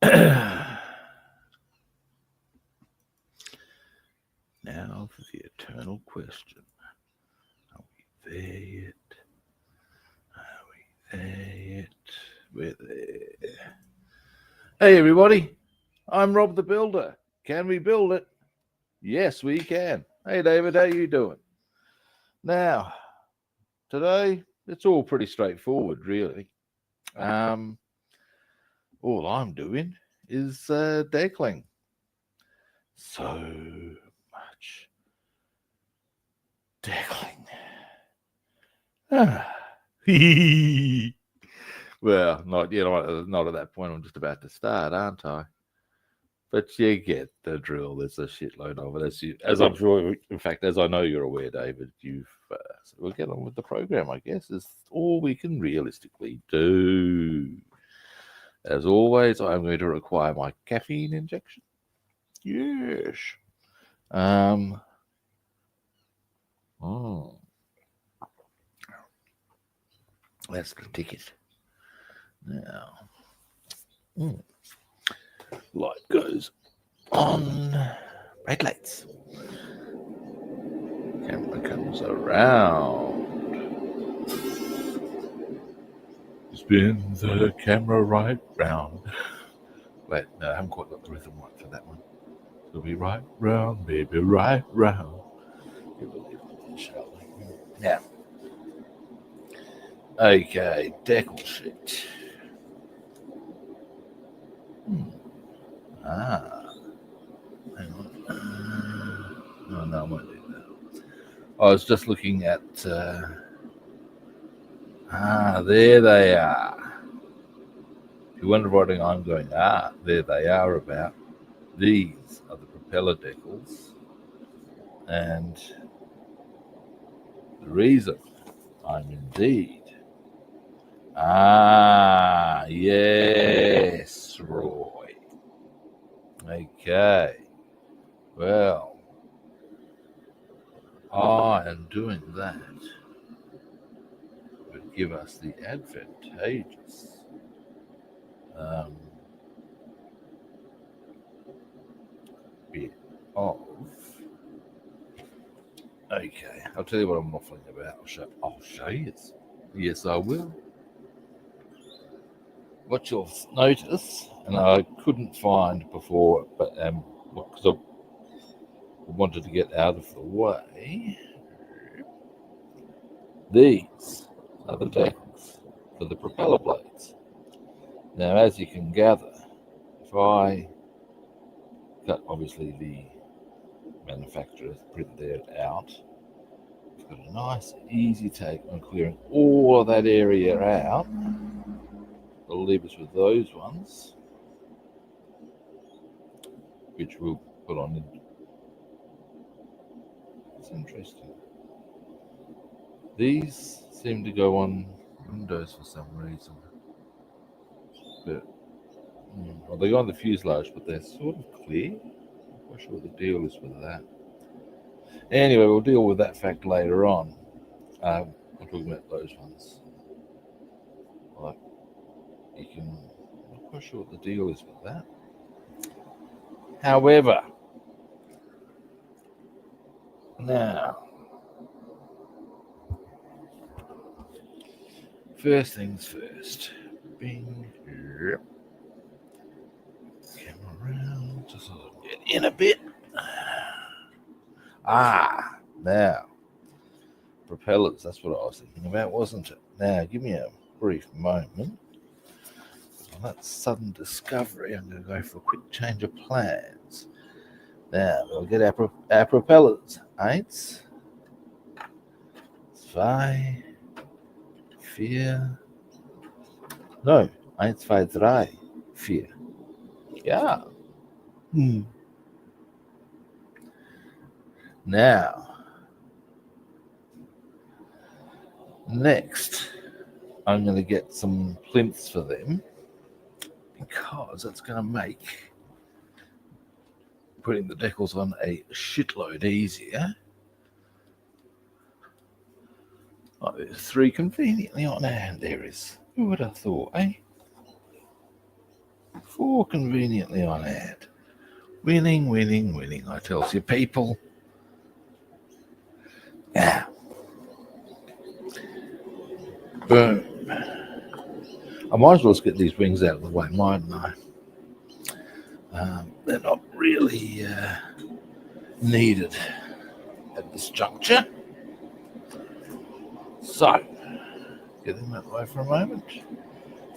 Now for the eternal question. Are we there yet? Are we there yet? We're there. Hey everybody, I'm Rob the Builder. Can we build it? Yes, we can. Hey David, how you doing? Now, today it's all pretty straightforward, really. All I'm doing is decaling. So much decaling. Well, not at that point. I'm just about to start, aren't I? But you get the drill. There's a shitload of it, as I'm sure. In fact, as I know you're aware, David. So we'll get on with the program. I guess is all we can realistically do. As always, I'm going to require my caffeine injection. Yes. Oh, that's the ticket. Now, light goes on. Red lights. Camera comes around. Spin the camera right round. Wait, no, I haven't quite got the rhythm right for that one. It'll be right round, baby, right round. You believe it, shall we? Now, okay, decal sheet. Hang on. No, I won't do that. I was just looking at. There they are. If you wonder what I'm going, there they are about. These are the propeller decals. And the reason I'm indeed. Yes, Roy. Okay. Well, I am doing that would give us the advantageous bit of. Okay, I'll tell you what I'm waffling about. I'll show you. Yes, I will. What you'll notice, and I couldn't find before, but because I wanted to get out of the way, these are the decals for the propeller blades. Now, as you can gather, if I cut, obviously the manufacturer's printed it out, it's got a nice, easy take on clearing all of that area out. I'll leave us with those ones, which we'll put on. It's interesting. These seem to go on windows for some reason. But well, they go on the fuselage, but they're sort of clear. I'm not quite sure what the deal is with that. Anyway, we'll deal with that fact later on. I'm talking about those ones. Like, I'm not quite sure what the deal is with that. However, now, first things first. Bing. Yep. Camera around, just so I get in a bit. Now, propellers, that's what I was thinking about, wasn't it? Now, give me a brief moment. On that sudden discovery, I'm going to go for a quick change of plans. Now, we'll get our propellers. 1, 2, 4. No, 1, 2, 3, 4. Yeah. Now, next, I'm going to get some plinths for them because that's going to make putting the decals on a shitload easier. Oh, there's 3 conveniently on hand. There is. Who would have thought, eh? 4 conveniently on hand. Winning, winning, winning, I tells you people. Now, boom. I might as well get these wings out of the way, mightn't I? They're not really needed at this juncture. So, get them out of the way for a moment.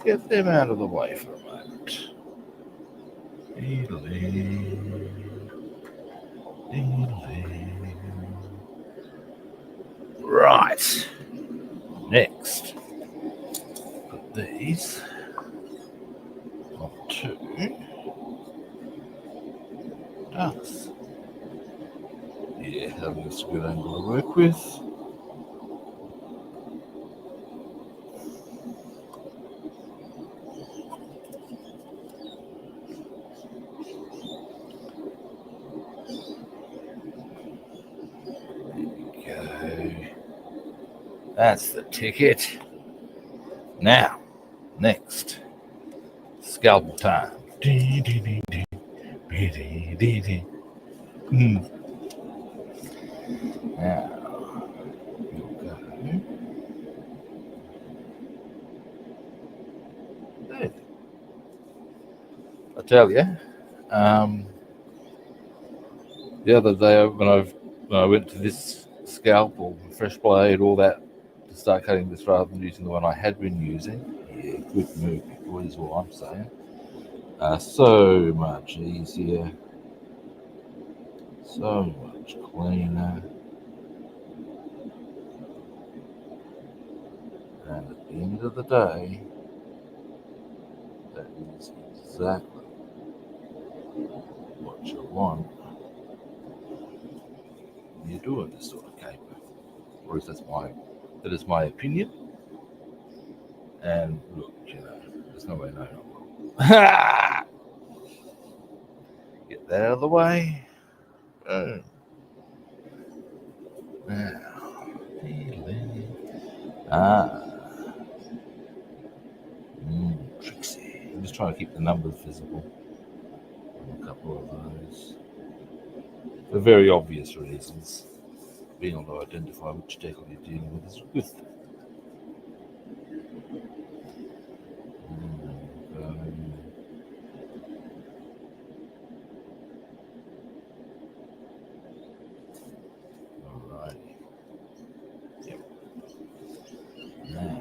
Get them out of the way for a moment. Right. Next, put these onto ducks. Yeah, that's a good angle to work with. That's the ticket. Now, next, scalpel time. Now, you'll go. There. I tell you, the other day when I went to this scalpel, fresh blade, all that, to start cutting this rather than using the one I had been using. Yeah, good move, boys, is all I'm saying. So much easier, so much cleaner. And at the end of the day, that is exactly what you want when you're doing this sort of caper. Or at least that is my opinion. And look, there's no way no. Get that out of the way. Now, tricksy. I'm just trying to keep the numbers visible on a couple of those. For very obvious reasons. Being able to identify which decal you're dealing with is good. Alrighty. Yep. Now.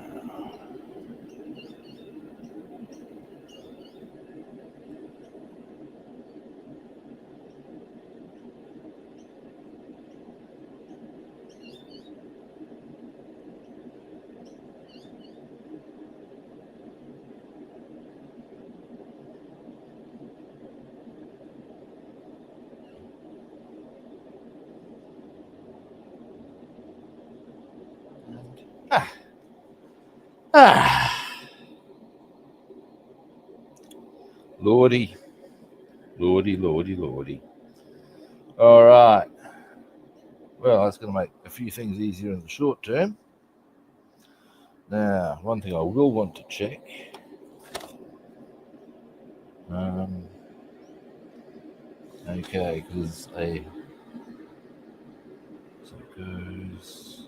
Lordy. All right. Well, that's going to make a few things easier in the short term. Now, one thing I will want to check. Okay, because so it goes.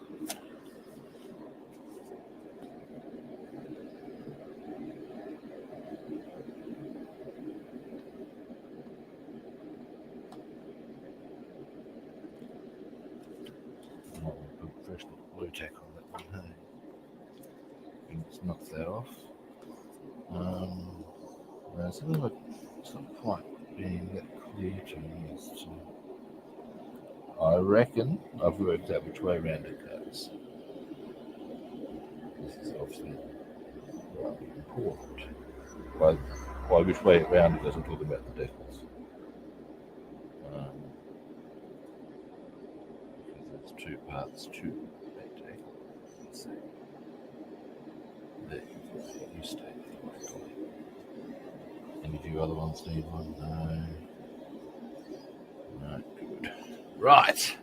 Fresh blue tack on that one, hey? Let's knock that off. It's a little bit, it's not quite being that clear to me as to. I reckon I've worked out which way around it goes. This is obviously rather important. By which way around it goes, I'm talking about the decals. Because there's two parts to that decal. Let's see. There, you stay there. Any of you other ones need one? No. No, good. Right.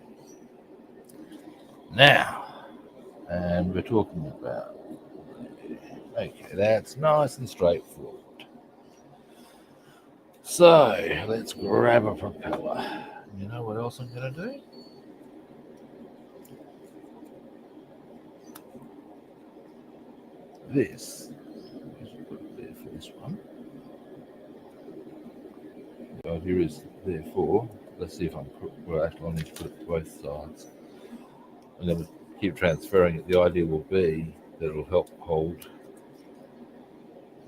Now, and we're talking about. Okay, that's nice and straightforward. So let's grab a propeller. You know what else I'm going to do? This. Put it there for this one. The idea is therefore, let's see if I'm well, actually I need to put it both sides. I'm going to keep transferring it. The idea will be that it will help hold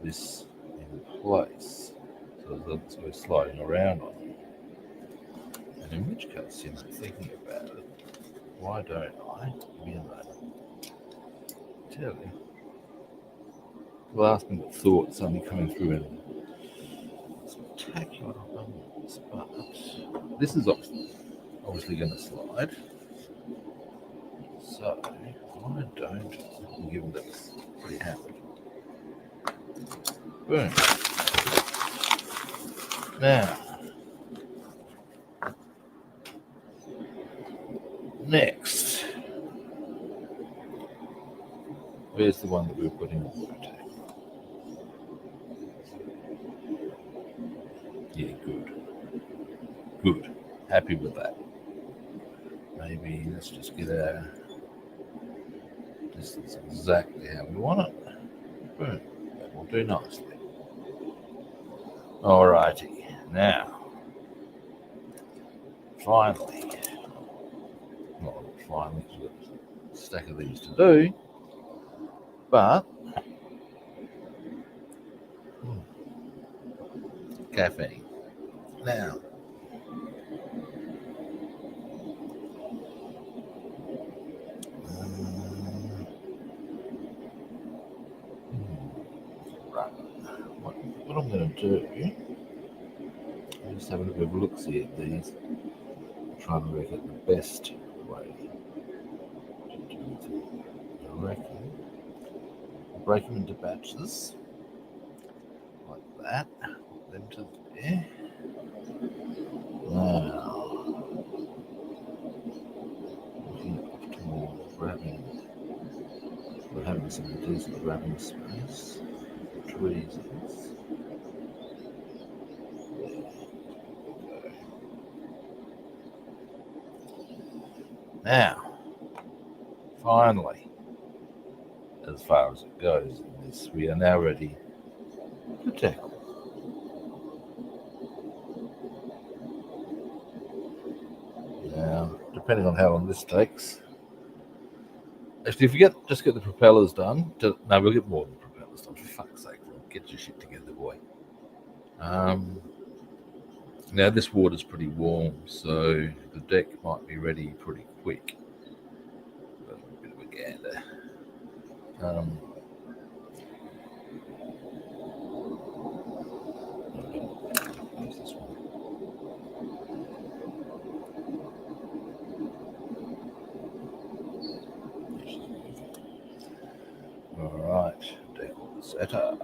this in place so that it's going sliding around on it. And in which case, thinking about it, why don't I? Give me a moment. Tell you. Last minute thought suddenly coming through in spectacular abundance, but this is obviously going to slide. So why don't, given that it's pretty happy. Boom. Now, next, where's the one that we're putting on the attack? Yeah, good. Good. Happy with that. Maybe let's just get our distance exactly how we want it. Boom. That will do nicely. Alrighty. Now, finally, well, finally, we've got a stack of these to do, but caffeine. Now, right. What I'm going to do, I'm just having a bit of a look-see at these, trying to work out the best way to do it. I reckon break them into batches like that, put them to there. Now, looking at optimal grabbing, we're having some decent grabbing space, tweezers. Now, finally, as far as it goes in this, we are now ready to tackle. Now, depending on how long this takes, actually, if you just get the propellers done, no, we'll get more than propellers done. For fuck's sake, get your shit together, boy. Now this water's pretty warm, so the deck might be ready pretty quick. A bit of a gander. This one. All right, deck all set up.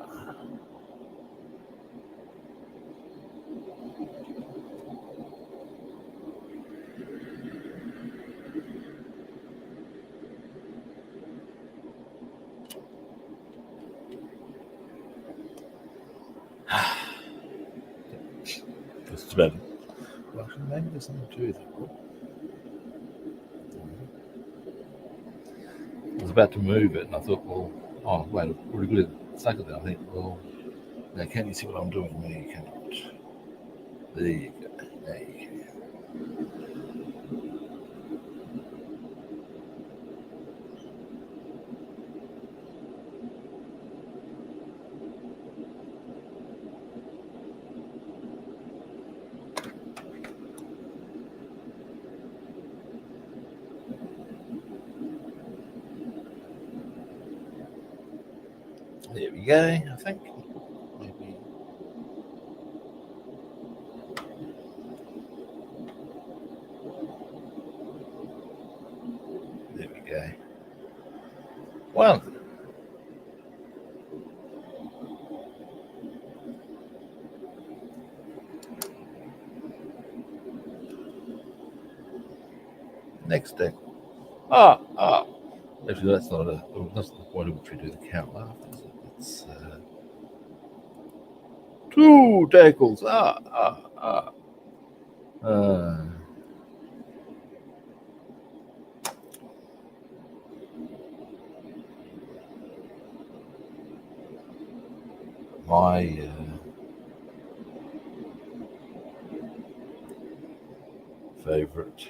It's about. Well, maybe there's something to it. I was about to move it, and I thought, well, oh wait, we're good at Saga there. I think, well, now can you see what I'm doing? No, you cannot. There you go. There you go. There we go, I think. Maybe. There we go. Well, next deck. Actually, that's not the point at which we do the count after. It's 2 tackles. Ah. My favorite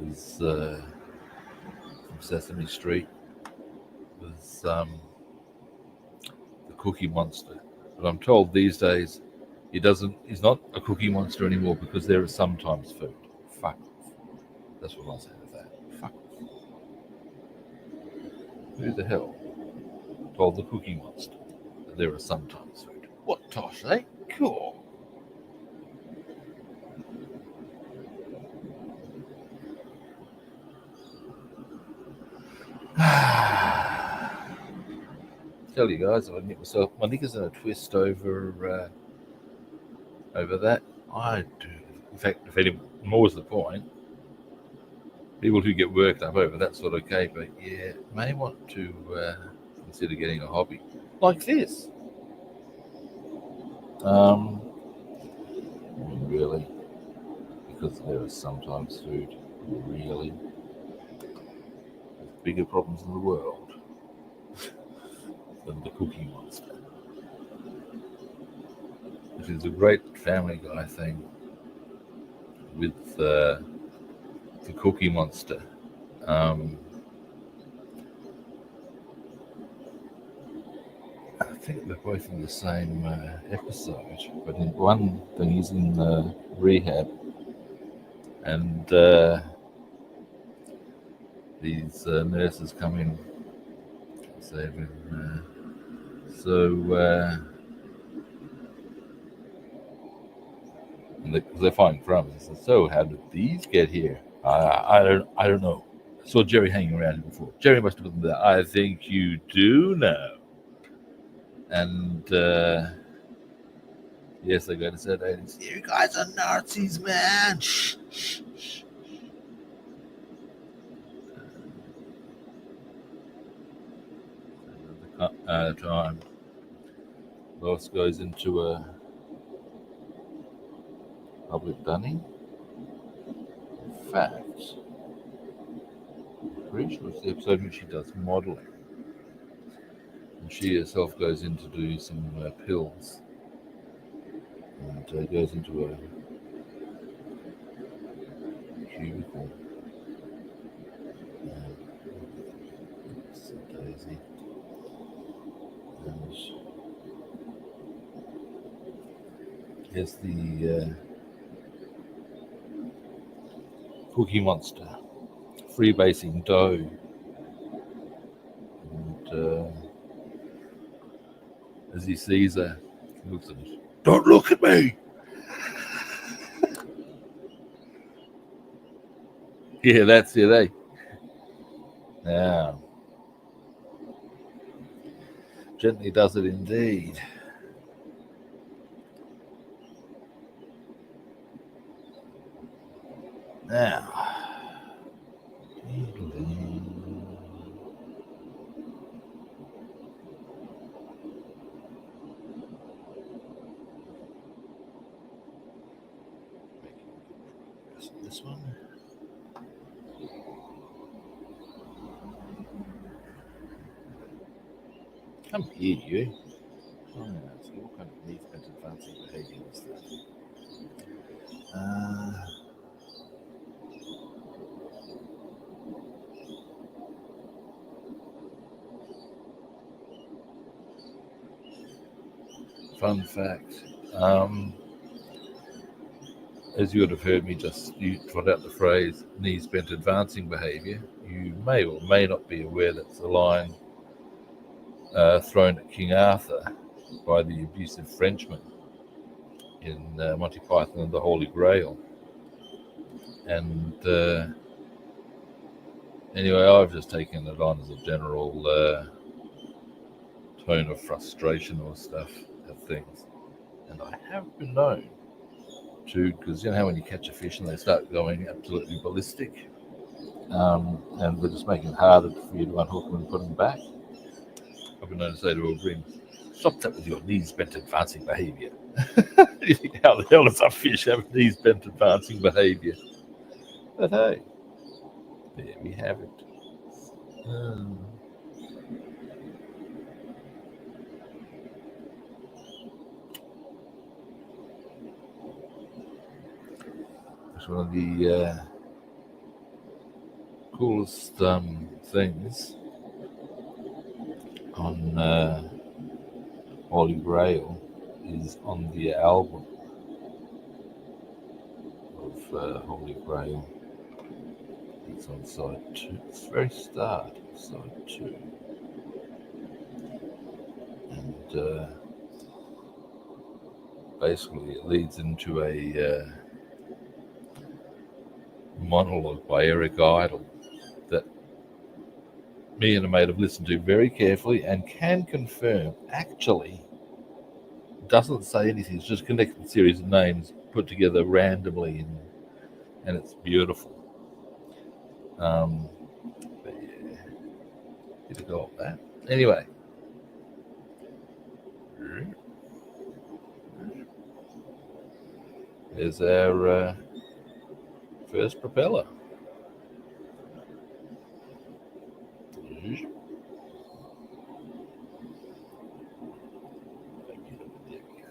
is from Sesame Street was the Cookie Monster. But I'm told these days he's not a Cookie Monster anymore because there is sometimes food. Fuck off. That's what I say to that. Fuck off. Who the hell told the Cookie Monster that there is sometimes food? What tosh, eh? Cool. Tell you guys, if I can get myself my knickers in a twist over that, I do. In fact, if any more's the point, people who get worked up over that sort of caper, yeah, may want to consider getting a hobby like this. Really, because there is sometimes food. Really, there's bigger problems in the world than the Cookie Monster. It is a great Family Guy thing with the Cookie Monster. I think they're both in the same episode, but in one thing he's in rehab, and these nurses come in to save him. Because they find crumbs. So how did these get here? I don't know. I saw Jerry hanging around here before. Jerry must have put them there. I think you do know. And yes, they go to Saturday. You guys are Nazis, man. Shh. Time. Lois goes into a public dunning. In fact, I'm pretty sure it's the episode where she does modelling. And she herself goes in to do some pills. And goes into a cubicle. Daisy. And here's the Cookie Monster freebasing dough. And as he sees her, he looks at her. Don't look at me! Yeah, that's it, eh? Now, gently does it indeed. Now, this one. Come here, you. Oh, so what kind of neat and fancy behaviour is that? Fun fact. As you would have heard me you trot out the phrase knees bent advancing behaviour, you may or may not be aware that's a line thrown at King Arthur by the abusive Frenchman in Monty Python and the Holy Grail. And anyway, I've just taken it on as a general tone of frustration or stuff of things. And I have been known to, because you know how when you catch a fish and they start going absolutely ballistic, and they're just making it harder for you to unhook them and put them back. I've been known to say to a bream, Stop that with your knees bent advancing behaviour. How the hell does a fish have knees bent advancing behaviour? But hey, there we have it. It's one of the coolest things on Holy Grail is on the album of Holy Grail. It's on side 2. It's the very start of side 2. And basically it leads into a monologue by Eric Idle that me and a mate have listened to very carefully and can confirm actually doesn't say anything. It's just a connected series of names put together randomly, and it's beautiful. But yeah, get a go at that. Anyway, there's our first propeller. There we go.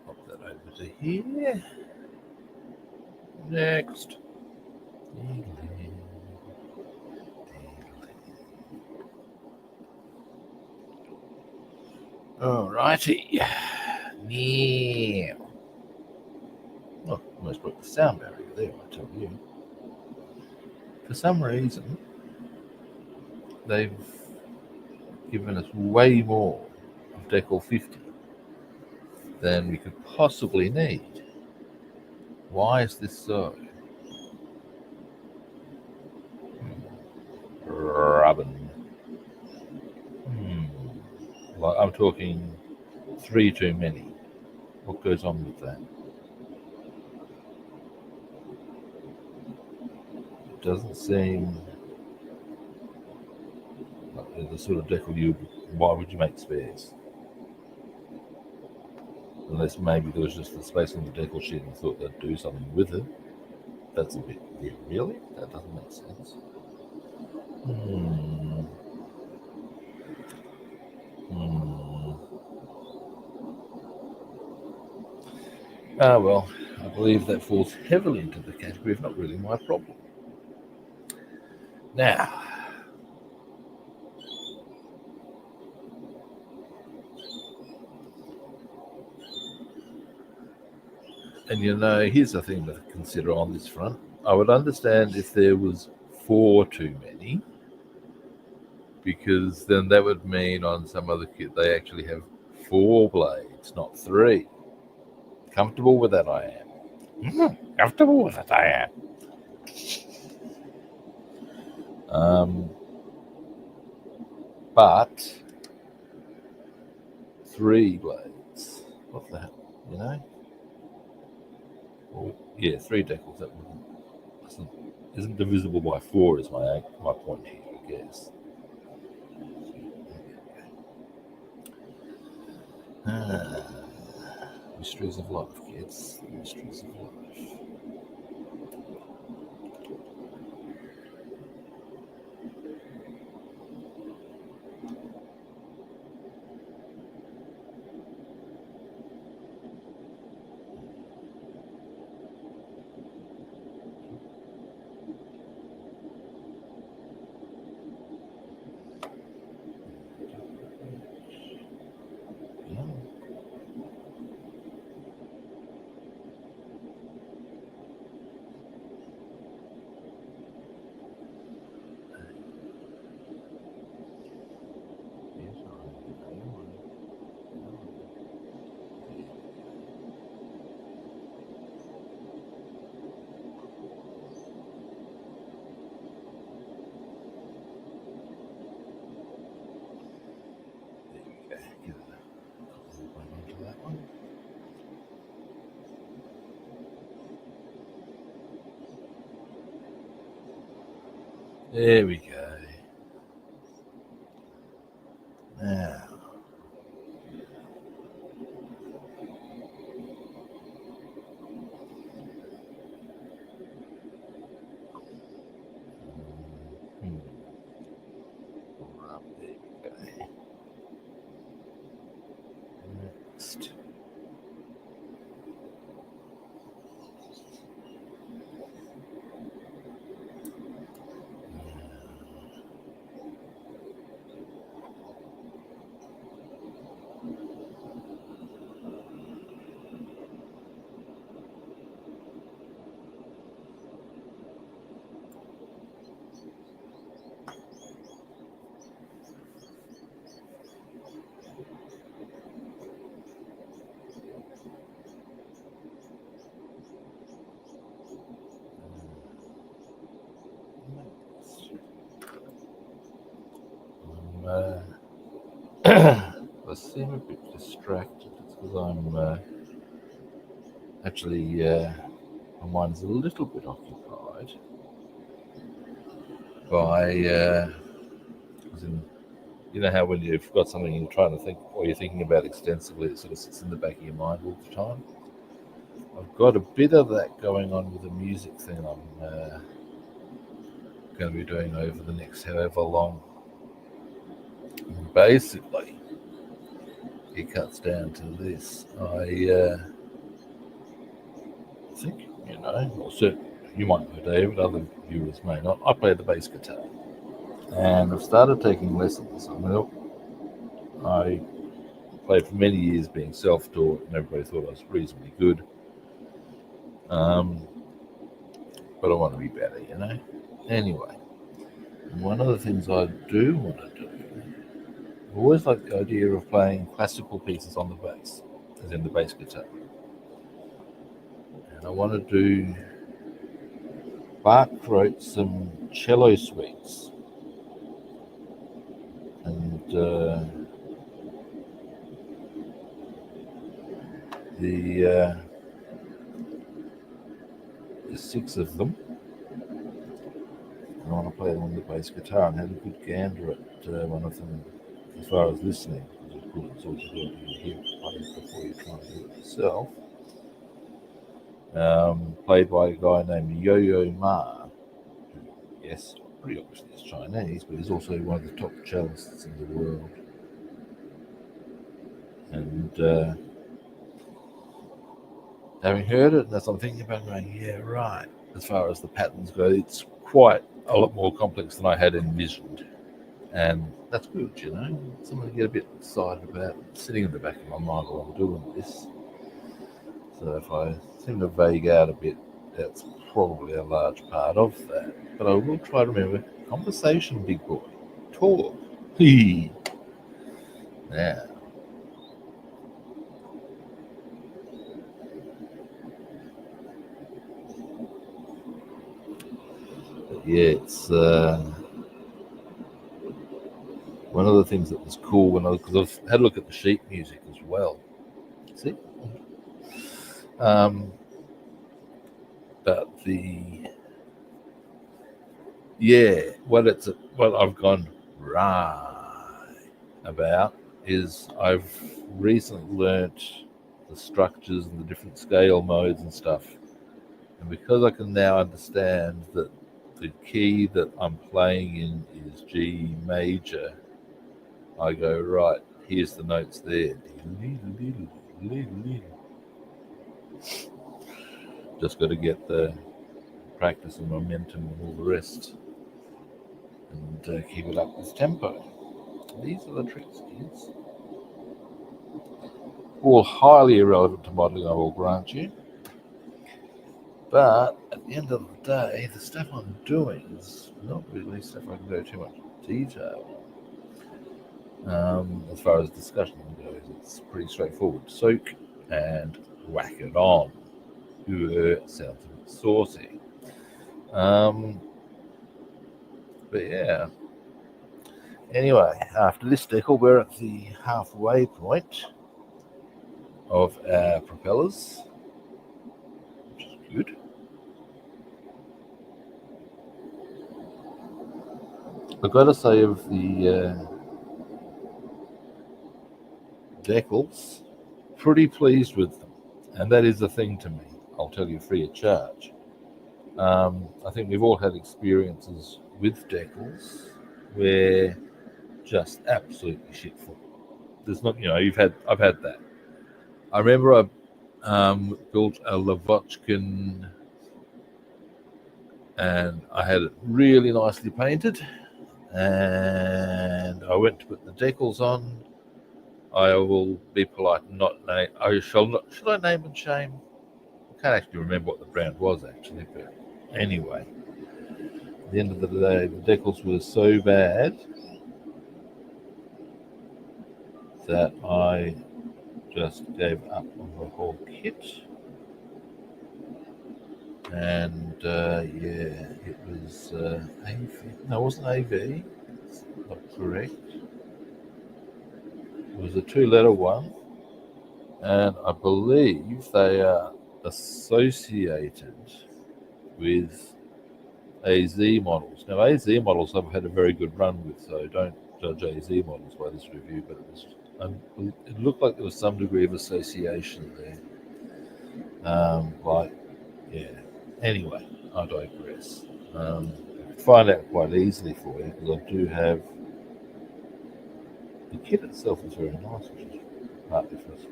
Pop that over to here. Next. Alrighty. Now. Oh, almost broke the sound barrier there, I tell you. For some reason, they've given us way more of Decal 50 than we could possibly need. Why is this so? Rubbin. Like I'm talking 3 too many. What goes on with that? It doesn't seem like the sort of decal why would you make spares? Unless maybe there was just the space on the decal sheet and thought they'd do something with it. That's a bit weird. Really? That doesn't make sense. Ah, well, I believe that falls heavily into the category of not really my problem. Now, and here's the thing to consider on this front. I would understand if there was 4 too many, because then that would mean on some other kit they actually have 4 blades, not 3. Comfortable with that, I am. Comfortable with it, I am. But 3 blades. What the hell? Or, yeah, 3 decals. That isn't divisible by 4 is my point here, I guess. Mysteries of life, kids. Mysteries of life. There we go. Now, next? I seem a bit distracted. It's because I'm actually my mind's a little bit occupied by as in, you know how when you've got something you're trying to think or you're thinking about extensively, it sort of sits in the back of your mind all the time. I've got a bit of that going on with the music thing I'm going to be doing over the next however long. And basically, it cuts down to this. I think, you know, or certainly you might know David, other viewers may not. I play the bass guitar. And I've started taking lessons. I played for many years being self-taught, and everybody thought I was reasonably good. But I want to be better, you know. Anyway, one of the things I do want to do, I always like the idea of playing classical pieces on the bass, as in the bass guitar. And I want to do. Bach wrote some cello suites, and there's 6 of them. I want to play them on the bass guitar and had a good gander at one of them as far as listening, because of course it's always good to hear it played before you try and do it yourself. Played by a guy named Yo-Yo Ma, who, yes, pretty obviously is Chinese, but he's also one of the top cellists in the world. And having heard it, and as I'm thinking about it, going, yeah, right, as far as the patterns go, it's quite a lot more complex than I had envisioned. And that's good, you know, something to get a bit excited about, sitting in the back of my mind while I'm doing this. So if I seem to vague out a bit, that's probably a large part of that. But I will try to remember, conversation, big boy, talk. Now, yeah, it's one of the things that was cool because I've had a look at the sheet music as well. See, but what I've gone right about is I've recently learnt the structures and the different scale modes and stuff, and because I can now understand that the key that I'm playing in is G major, I go, right, here's the notes there. Just got to get the practice and momentum and all the rest, and keep it up with tempo. These are the tricks, kids. All highly irrelevant to modelling, I will grant you. But at the end of the day, the stuff I'm doing is not really stuff I can go too much detail on. As far as discussion goes, it's pretty straightforward. Soak and whack it on. Sounds a bit saucy. But yeah. Anyway, after this decal, we're at the halfway point of our propellers, which is good. I've got to say, of the decals, pretty pleased with them, and that is the thing to me. I'll tell you free of charge. I think we've all had experiences with decals where just absolutely shitful. There's not, I've had that. I remember I built a Lavochkin, and I had it really nicely painted. And I went to put the decals on. I will be polite and not name. I shall not. Should I name and shame? I can't actually remember what the brand was actually, but anyway, at the end of the day, the decals were so bad that I just gave up on the whole kit. And yeah, it was AV. No, it wasn't AV. It's not correct. It was a two-letter one, and I believe they are associated with AZ models. Now, AZ models I've had a very good run with, so don't judge AZ models by this review, but it looked like there was some degree of association there. Yeah. Anyway, I digress. I can find out quite easily for you because I do have the kit itself is very nice, which is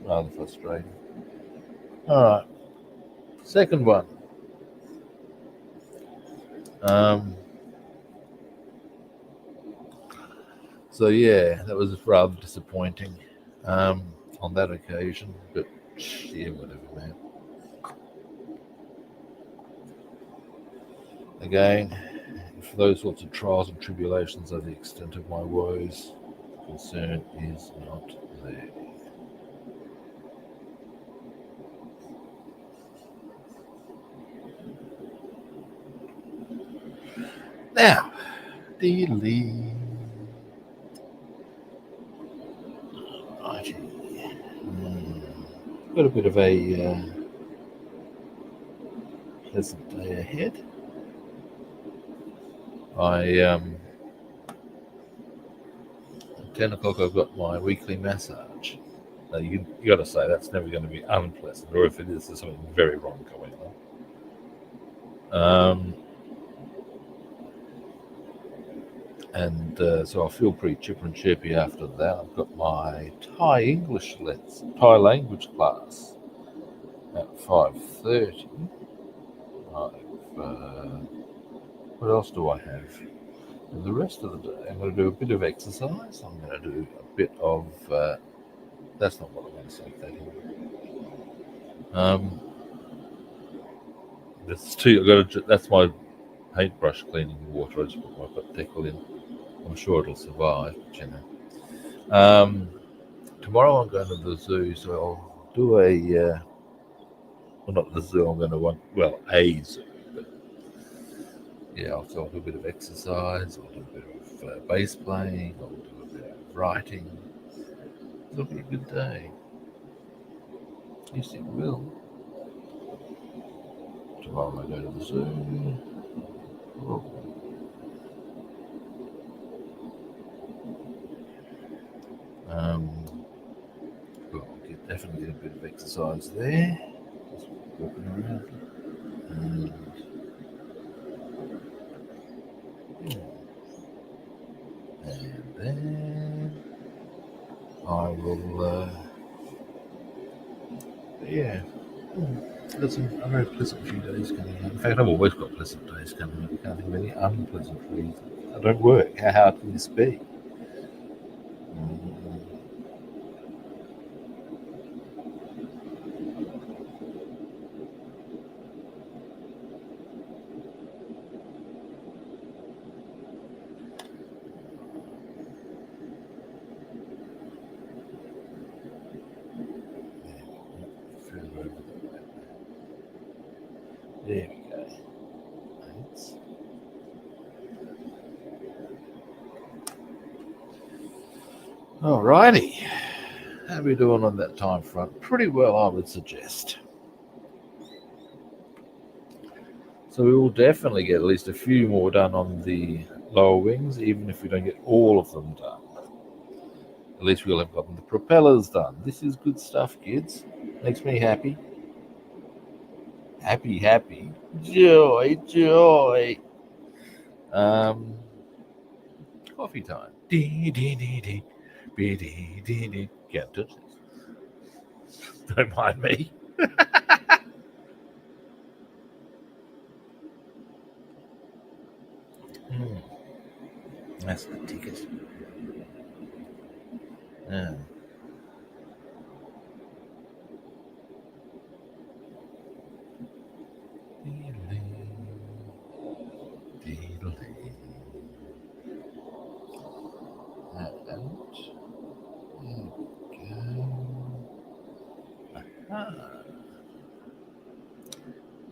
rather frustrating. All right, second one. So yeah, that was rather disappointing on that occasion, but yeah, whatever, man. Again, for those sorts of trials and tribulations are the extent of my woes, concern is not there. Now, delete. Righty. Got a bit of a pleasant day ahead. At 10 o'clock I've got my weekly massage. Now you got to say that's never going to be unpleasant, or if it is, there's something very wrong going on. So I feel pretty chipper and chirpy after that. I've got my Thai language class at 5:30. What else do I have? And the rest of the day, I'm going to do a bit of exercise. I'm going to do a bit of. That's not what I want to say. That's my paintbrush cleaning water. I just put my decal in. I'm sure it'll survive, but you know. Tomorrow I'm going to the zoo, so I'll do well, not the zoo. I'm going to a zoo, but yeah, I'll do a bit of exercise. I'll do a bit of bass playing. I'll do a bit of writing. It'll be a good day. Yes, it will. Tomorrow I go to the zoo. Definitely get a bit of exercise there. Just walking around. And then I will, got a very pleasant few days coming up. In fact, I've always got pleasant days coming up. I can't think of any unpleasant reasons. I don't work. How hard can this be? There we go. Thanks. Alrighty. How are we doing on that time front? Pretty well, I would suggest. So we will definitely get at least a few more done on the lower wings, even if we don't get all of them done. At least we'll have gotten the propellers done. This is good stuff, kids. Makes me happy. Happy. Joy. Coffee time. Can't touch this. Don't mind me. That's the ticket. Yeah.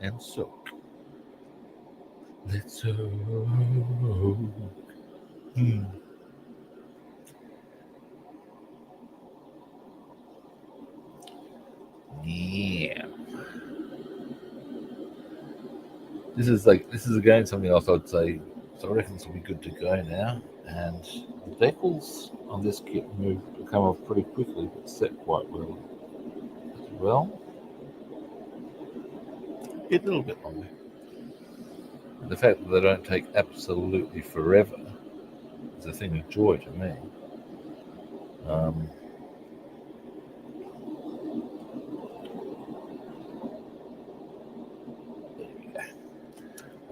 And soak. Let's soak. Yeah. This is again something else I'd say. So I reckon this will be good to go now. And the decals on this kit come off pretty quickly, but set quite well as well. A little bit longer. And the fact that they don't take absolutely forever is a thing of joy to me.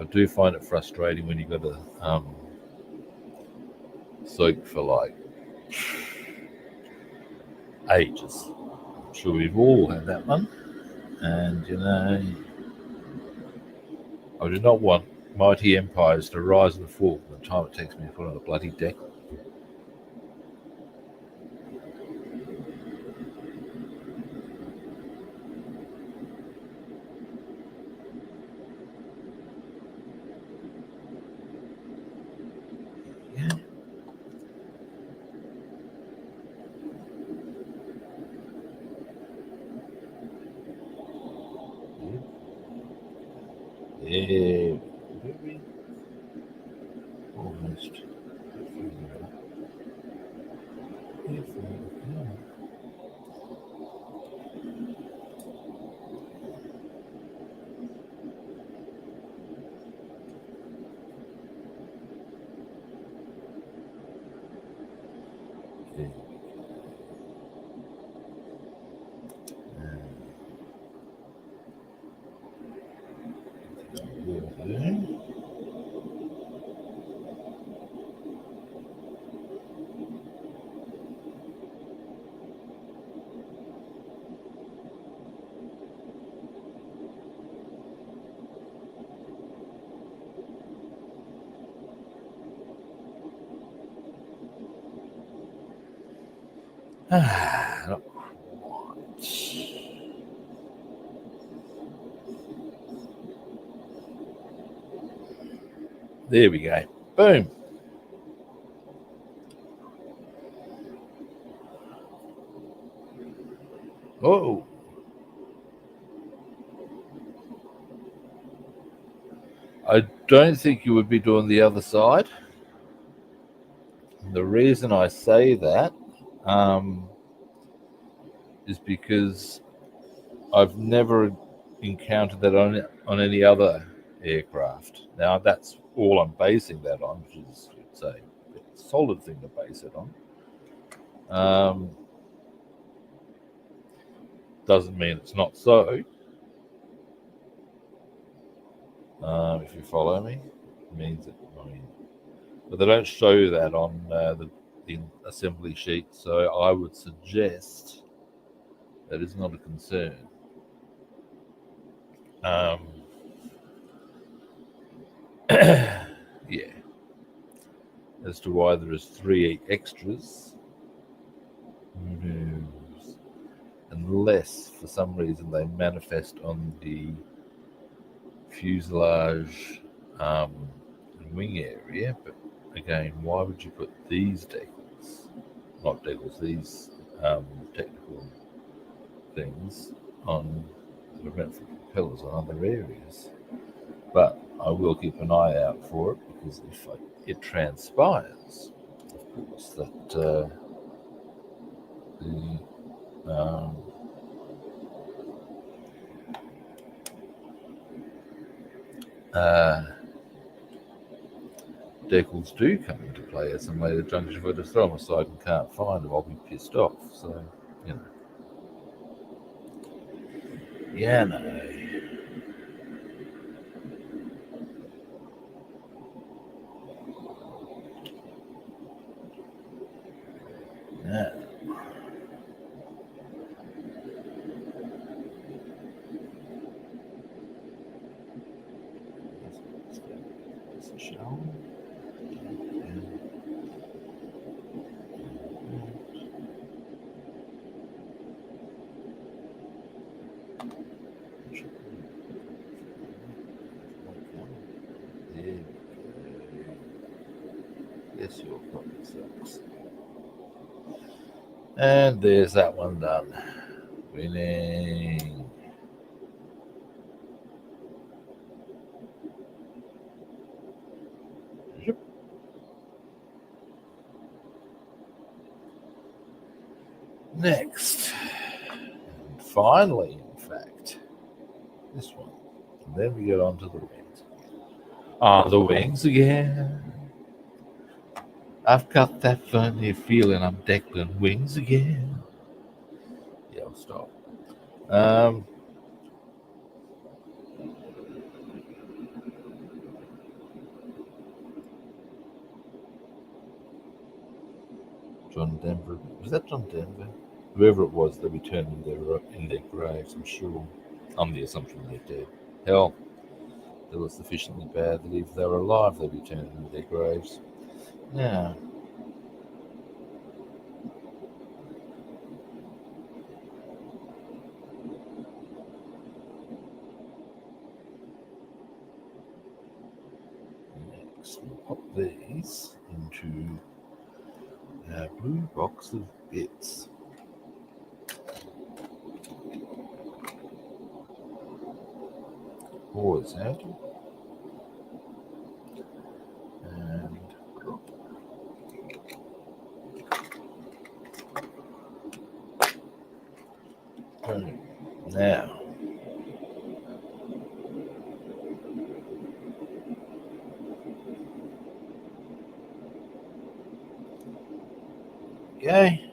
I do find it frustrating when you've got to soak for like ages. I'm sure we've all had that one. And I do not want mighty empires to rise and fall from the time it takes me to put on a bloody deck. Yeah. Yeah. Almost. Not quite. There we go. Boom. Oh. I don't think you would be doing the other side. The reason I say that is because I've never encountered that on any other aircraft. Now, that's all I'm basing that on, which is, it's a solid thing to base it on. Doesn't mean it's not so. If you follow me, it means it. But they don't show that on the assembly sheet, so I would suggest that is not a concern. Yeah. As to why there is 3 extras, who knows? Unless for some reason they manifest on the fuselage and wing area. But again, why would you put these decals, not decals, these technical things on the meant for propellers on other areas? But I will keep an eye out for it, because if it transpires, of course, that the decals do come into play at some later junction. If I just throw them aside and can't find them, I'll be pissed off. So, piano. Now, let's show. There we go. Yes, your copy sucks. And there's that one done. Winning. Next. And finally, in fact, this one. And then we get on to the wings. On the wings again. I've got that funny feeling I'm decking wings again. Yeah, I'll stop. John Denver. Was that John Denver? Whoever it was, they'll be turned in their graves, I'm sure. On the assumption they're dead. Hell, they were sufficiently bad that if they were alive, they'd be turned into their graves. Now, next we'll pop these into our blue box of bits. Pause out. And drop. Boom. Now, okay.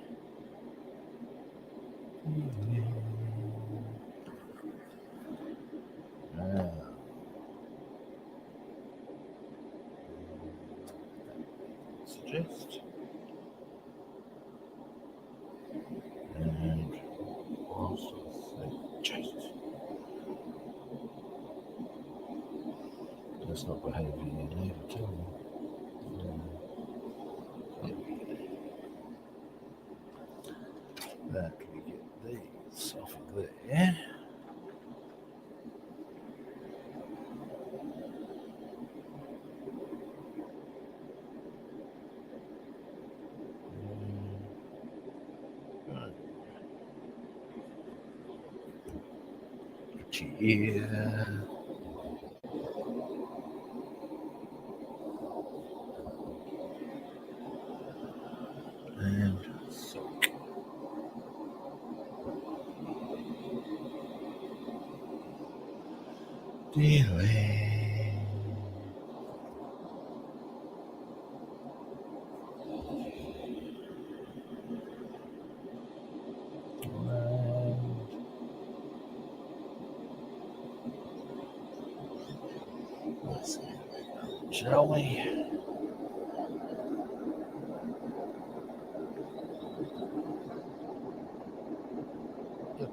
Suggest. And also suggest. That's not behaving in here, tell me. That we get these off of there. Yeah. And soak. Dealing. Let's see. Shall we? Yep.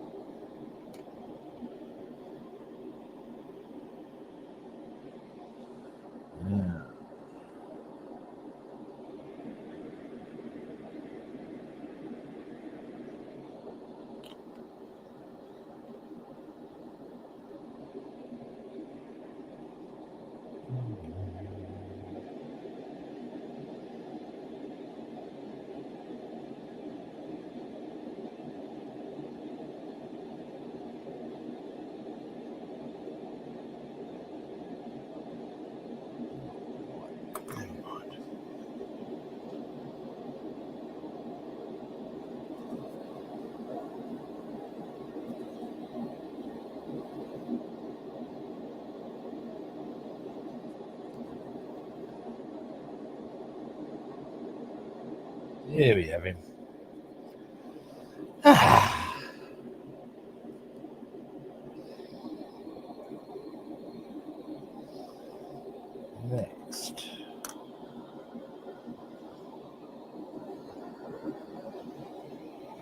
Yeah. Here we have him. next.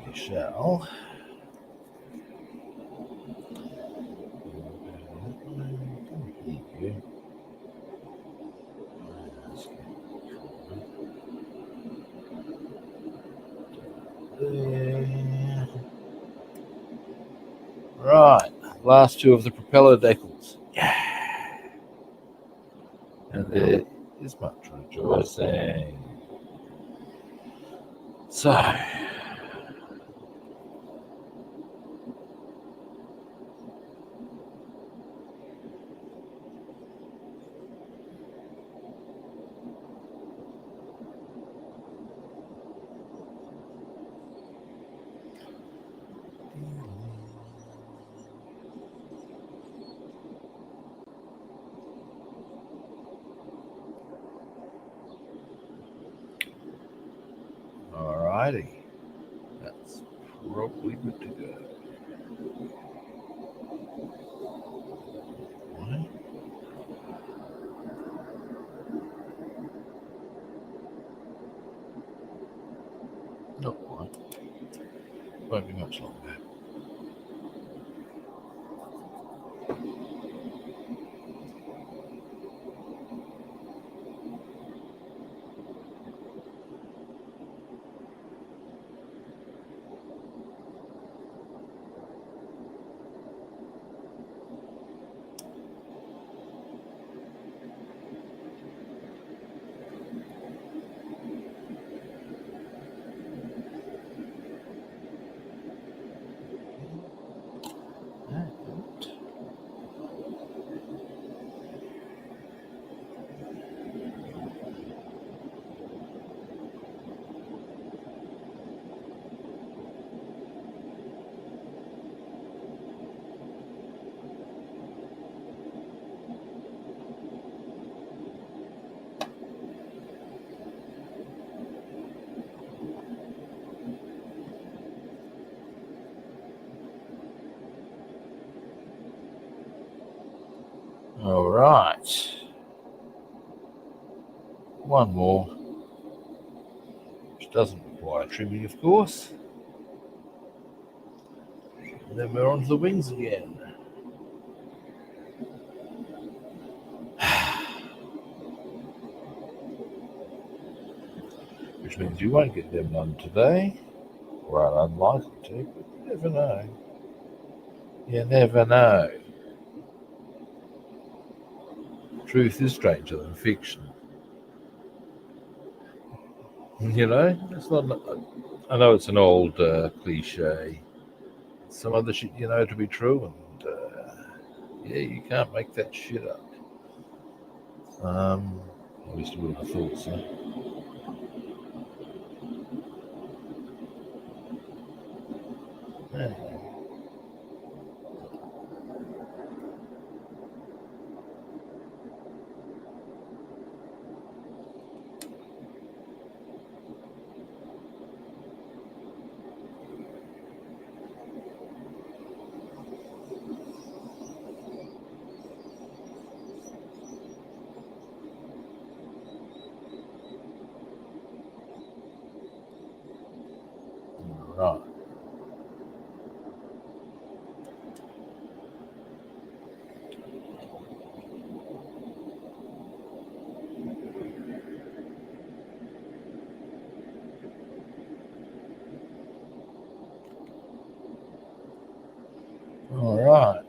We shall right, last two of the propeller decals. Yeah. And there is much rejoicing. So, alrighty, that's probably good to go. Right. Not quite. Won't be much longer. All right. One more, which doesn't require trimming, of course. And then we're on to the wings again. Which means you won't get them done today. Well, unlikely to, but you never know. You never know. Truth is stranger than fiction. You know, it's not. I know it's an old cliche. Some other shit you know to be true, and yeah, you can't make that shit up. At least you wouldn't have thought so. Yeah. Right. All right.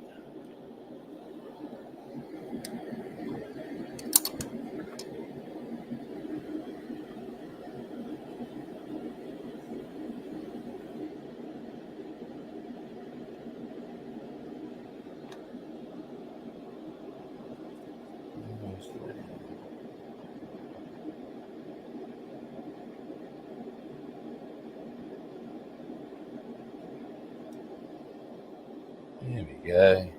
There we go.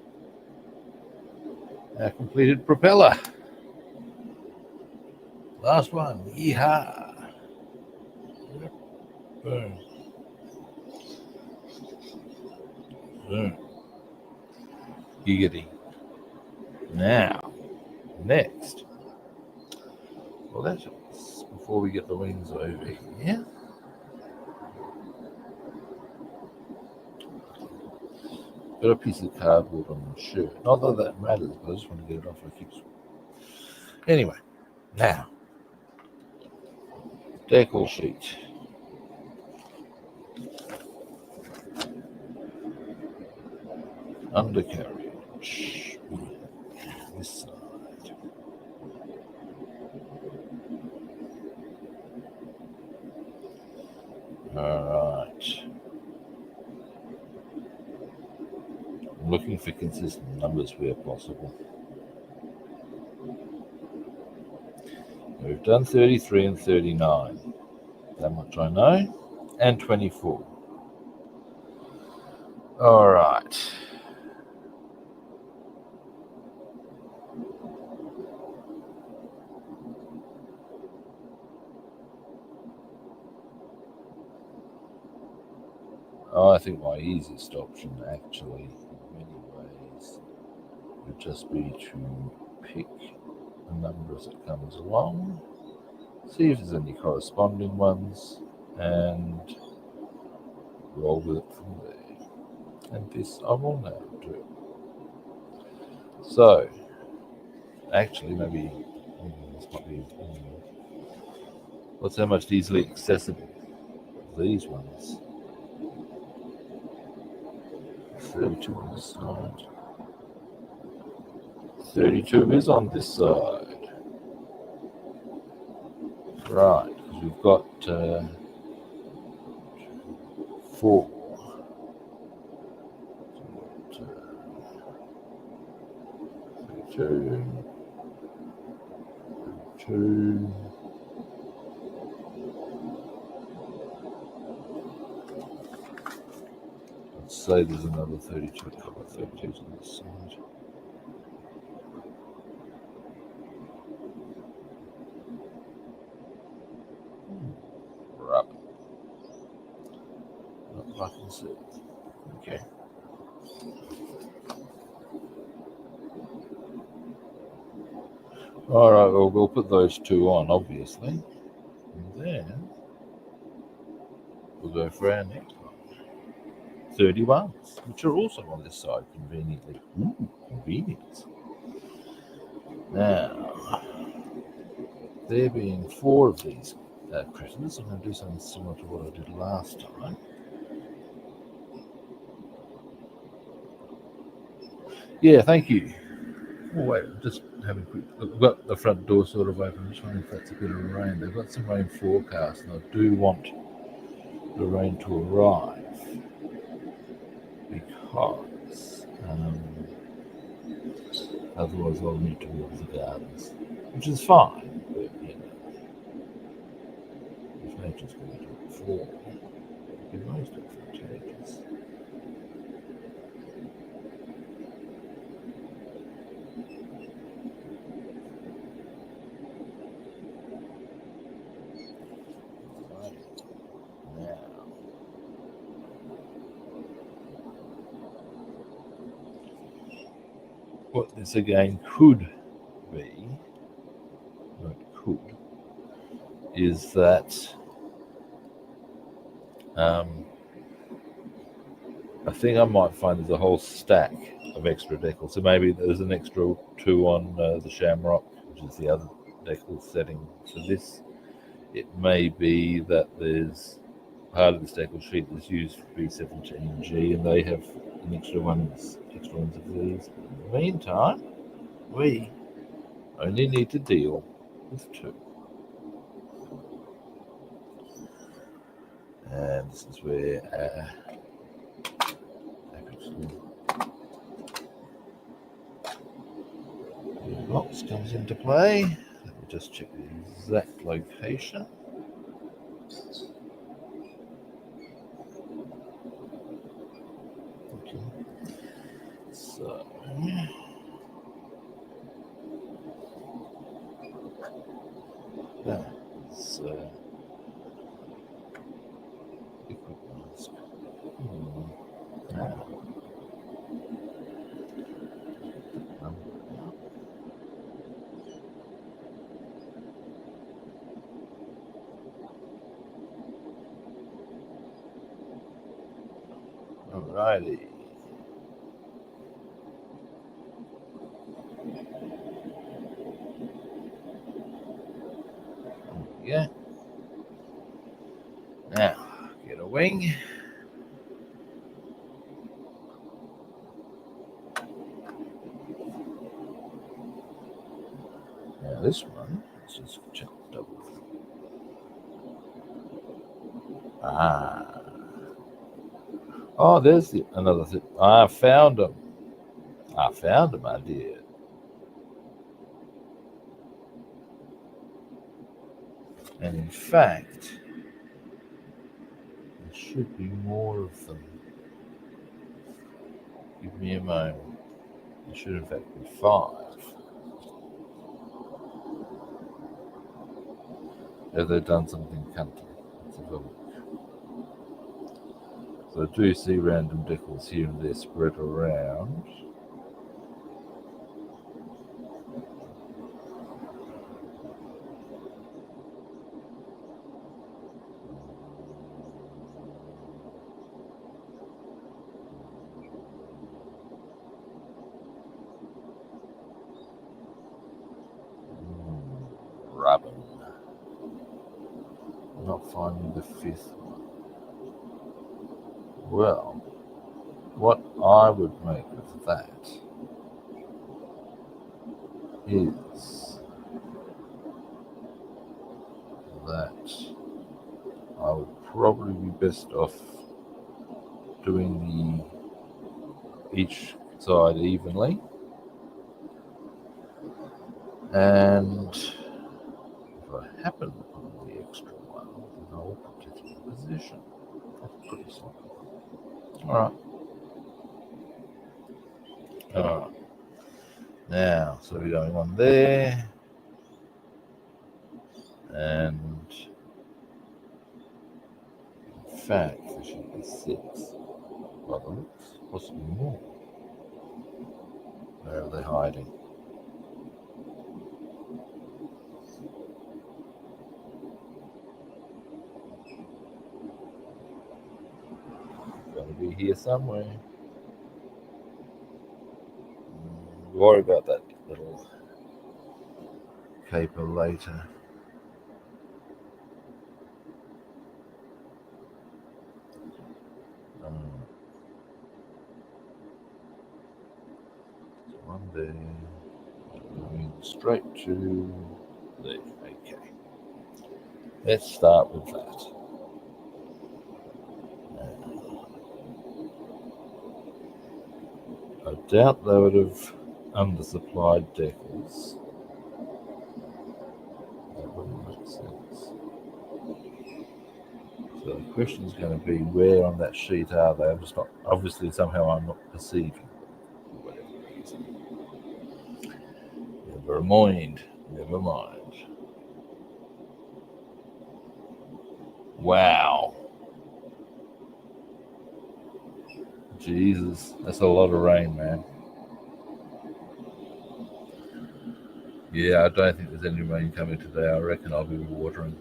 Our completed propeller. Last one. Yeehaw. Boom. Boom. Giggity. Now, next, Well, that's before we get the wings over here. Got a piece of cardboard on my shirt. Not that that matters, but I just want to get it off. Anyway, now, decal sheet. Undercarriage. This side. Alright. I'm looking for consistent numbers where possible. We've done 33 and 39. That much I know. And 24. Alright. I think my easiest option, actually, in many ways, would just be to pick a number as it comes along, see if there's any corresponding ones, and roll with it from there. And this I will now do. So, actually, maybe this might be. What's how much easily accessible? These ones. 32 on this side. 32 is on this side. Right, because we've got 4. 32. 2. Let's say there's another 32. A couple of 32s on this side. Right. Not I can see. Okay. All right. Well, we'll put those 2 on, obviously, and then we'll go for our next one. 31s, which are also on this side conveniently. Ooh, convenience. Now, there being 4 of these critters, I'm going to do something similar to what I did last time. Yeah, thank you. Oh, wait, just having a quick look. We've got the front door sort of open. I'm just wondering if that's a bit of rain. They've got some rain forecast, and I do want the rain to arrive because otherwise I'll need to water the gardens, which is fine, but you know, if nature's going to do it for me, it'd be most advantageous. What this again could be, is that I think I might find there's a whole stack of extra decals. So maybe there's an extra 2 on the Shamrock, which is the other decal setting for this. It may be that there's part of this decal sheet that's used for B17G, and they have an extra ones of these. But in the meantime, we only need to deal with 2. And this is where the box comes into play. Let me just check the exact location. Okay. So that's liquid mask. Righty. Yeah. Now, get a wing. Now this one, let's just check double. Ah. Oh, there's another thing. I found them. I found them, I did. And in fact, there should be more of them. Give me a moment. There should in fact be 5. Have they done something cunty? Let's have a look. So I do see random decals here and there spread around. Robin. Not finding the 5th one. Well, what I would make of that is that I would probably be best off doing each side evenly, and if I happen upon the extra one, then I'll put it in position. That's pretty simple. Alright. Alright. Now, so we're going one there, and in fact, there should be 6 by the looks, possibly more. Where are they hiding? Gotta be here somewhere. Worry about that little caper later. One there, going straight to there. Okay. Let's start with that. I doubt they would have undersupplied decals. That wouldn't make sense. So the question is going to be, where on that sheet are they? I'm just not, obviously somehow I'm not perceiving them for whatever reason. Never mind. Never mind. Wow. Jesus, that's a lot of rain, man. Yeah, I don't think there's any rain coming today. I reckon I'll be watering.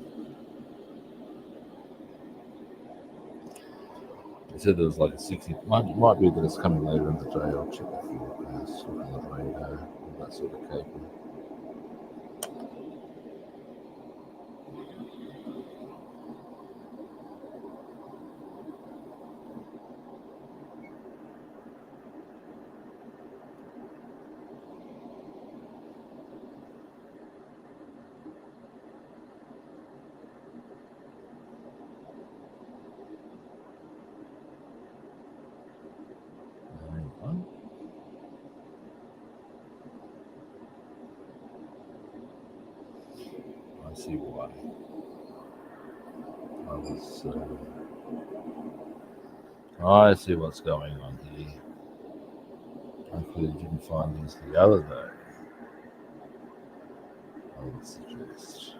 They said there was like a 60. Might be that it's coming later in the day. I'll check the forecast, look at the radar, all that sort of cable. I see why. I see what's going on here. I clearly didn't find these the other day. I would suggest.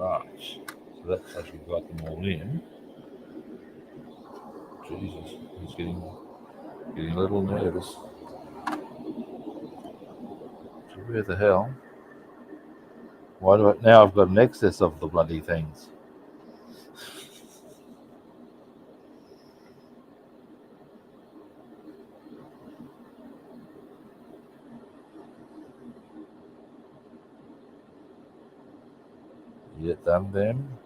Right. So that's actually got them all in. Jesus, he's getting a little nervous. So where the hell? Why do I now? I've got an excess of the bloody things. You done them?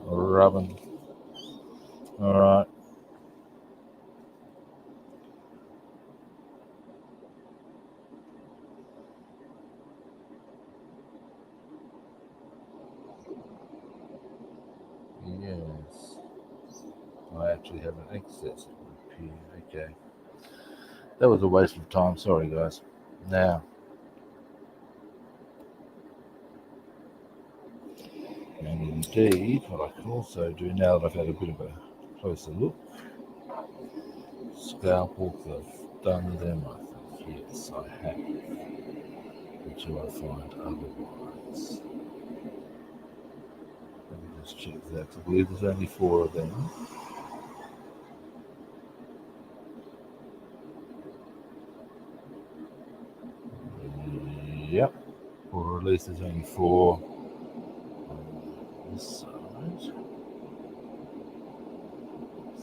Rubbing. All right. Yes. I actually have an excess. Okay. That was a waste of time. Sorry, guys. Now, and indeed, what I can also do now that I've had a bit of a closer look, scalpel, I've done them. I think yes, I have. Which do I find otherwise? Let me just check that. I believe there's only 4 of them. Yep. Or at least there's only 4 on this side.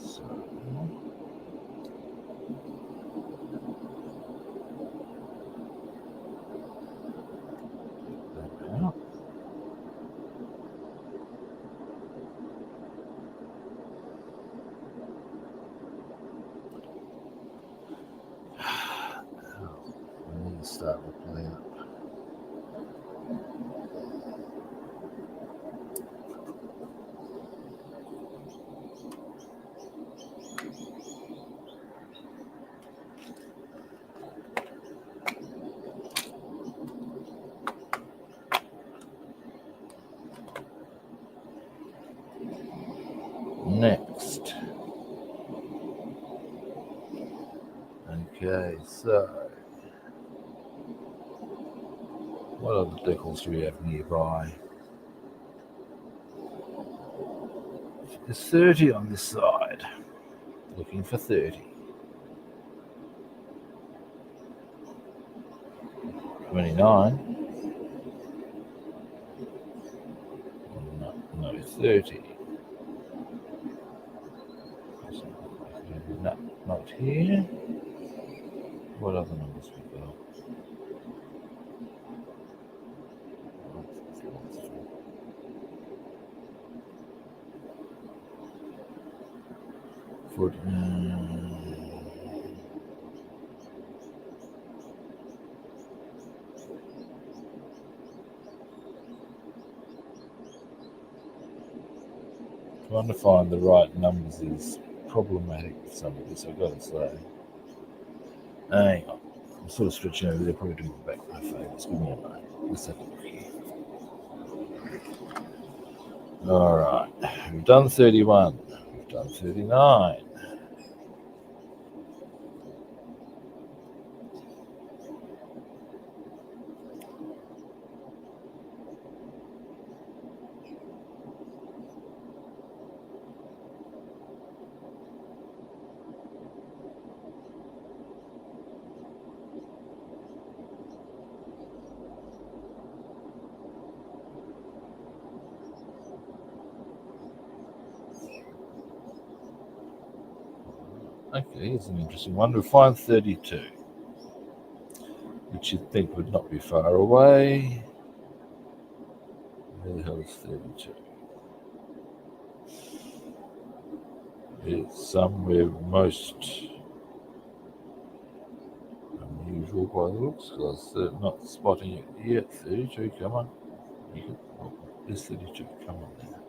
So that out. I need to start replaying it. Next. Okay, so what other decals do we have nearby? There's 30 on this side. Looking for 30. 29. No, 30. No, not here. What other numbers we got? Trying to find the right numbers is problematic with some of this, I've got to say. Hang on. I'm sort of stretching over there, probably doing back my favours. Give me a moment. Let's have a look here. Alright. We've done 31. We've done 39. Okay, here's an interesting one. We find 32, which you'd think would not be far away. Where the hell is 32? It's somewhere most unusual by the looks, because they're not spotting it yet. 32, come on. There's 32, come on now.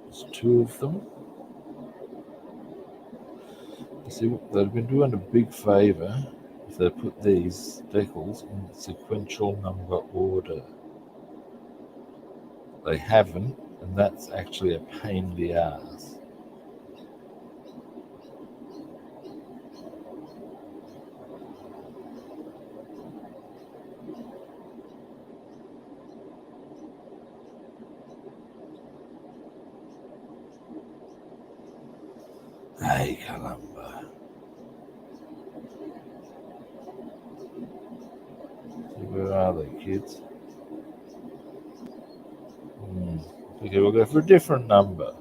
There's 2 of them. See, they've been doing a big favour if they put these decals in sequential number order. they haven't, and that's actually a pain in the ass. Hey, Columba. Where are they, kids? Okay, we'll go for a different number.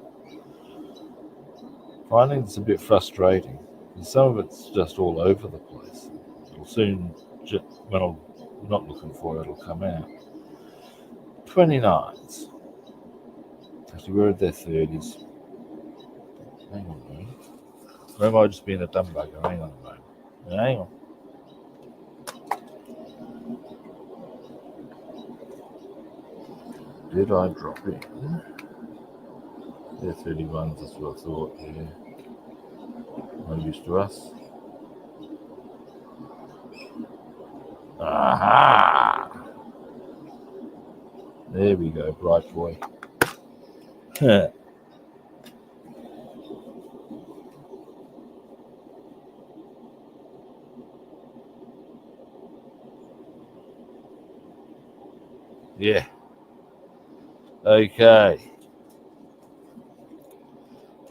Finding it's a bit frustrating. Some of it's just all over the place. It'll soon, when I'm not looking for it, it'll come out. 29s. Actually, we're at their 30s. Hang on a minute. Or am I just being a dumb bugger? Hang on a moment. Hang on. Did I drop it? They're 31s, that's what I thought, yeah. No use to us. Aha! There we go, bright boy. Yeah. Okay.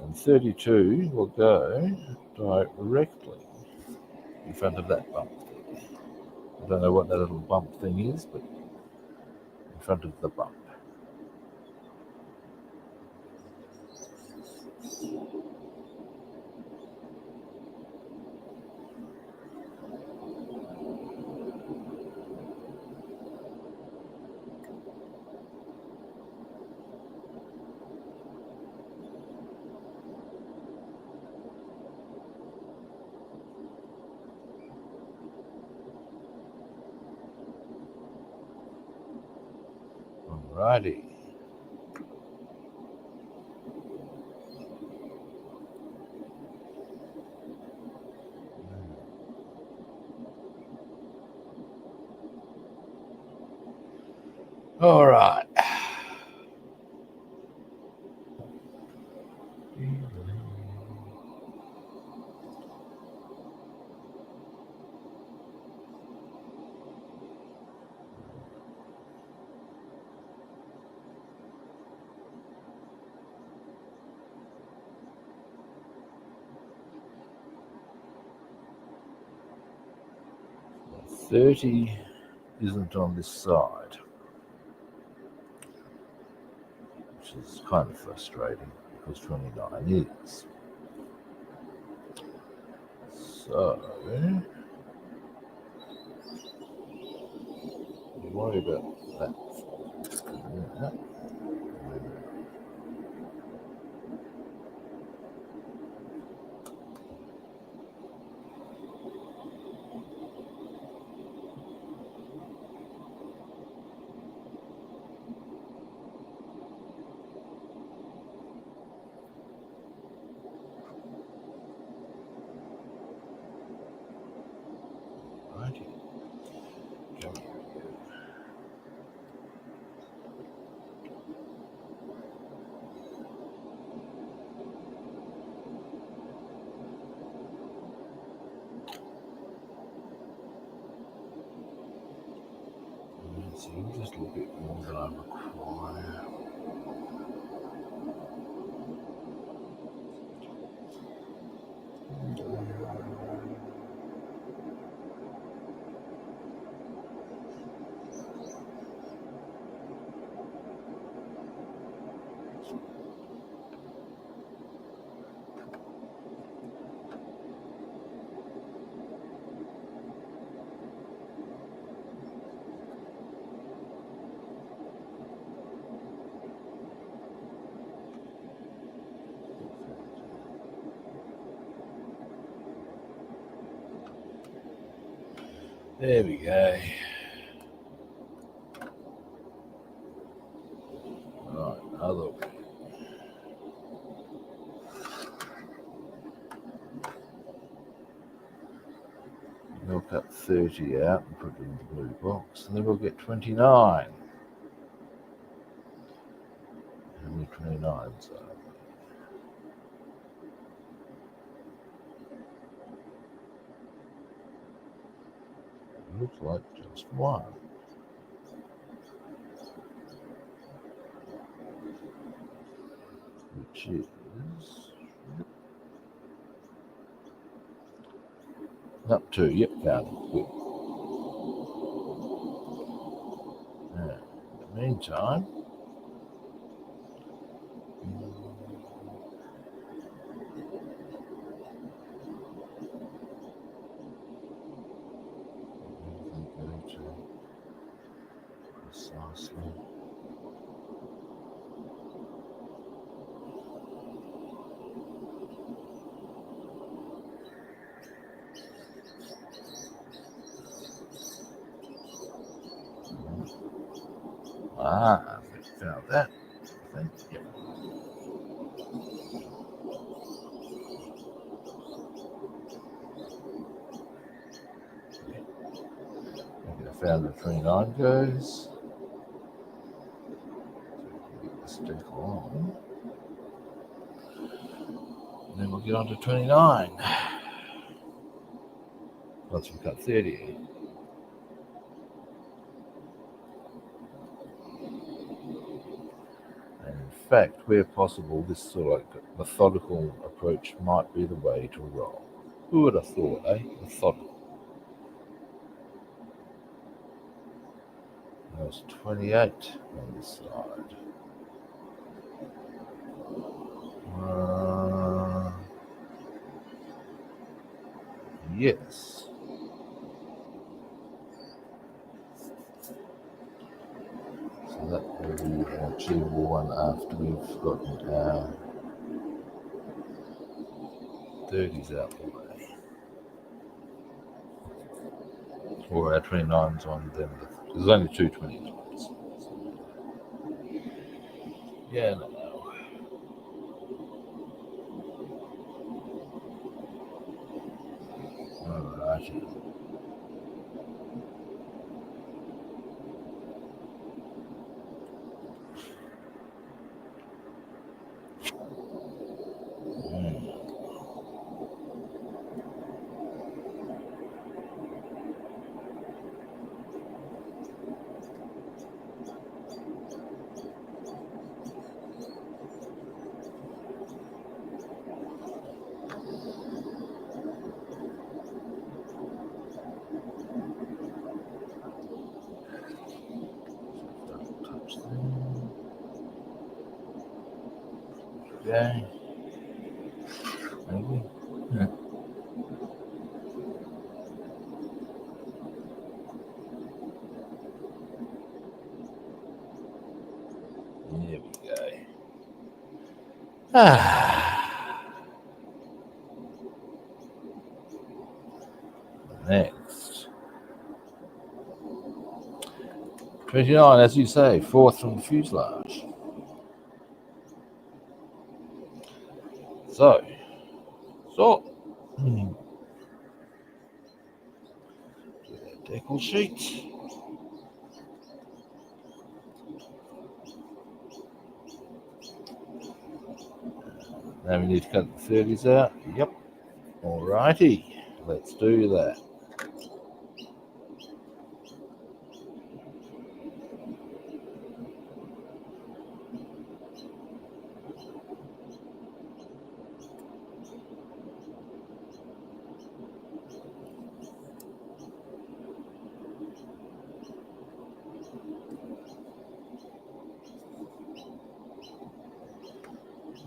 And 32 will go directly in front of that bump. I don't know what that little bump thing is, but in front of the bump. Alrighty. All right. So 30 isn't on this side, which is kind of frustrating because 29 is. So, don't worry about that. Yeah. Righty. Go. See, just a little bit more than I require. There we go. Right, other way. We'll cut 30 out and put it in the blue box, and then we'll get 29. 29, so it looks like just one. Which is up to, yep, found it. Good. Now, in the meantime, go to precisely. I found that. I think, yep. I found the 29 goes. Get this deck on. And then we'll get on to 29. Once we cut 30. And in fact, where possible, this sort of like methodical approach might be the way to roll. Who would have thought, eh? Methodical. There's 28 on this side. Yes. So that will be an achievable one after we've gotten our 30s out the way. Or our 29s on them. There's only two 29s. Yeah, no. Alrighty. Okay. Maybe. Yeah. There we go. Next. 29, as you say, fourth from the fuselage. So. Decal sheet. Now we need to cut the 30s out. Yep. Alrighty. Let's do that.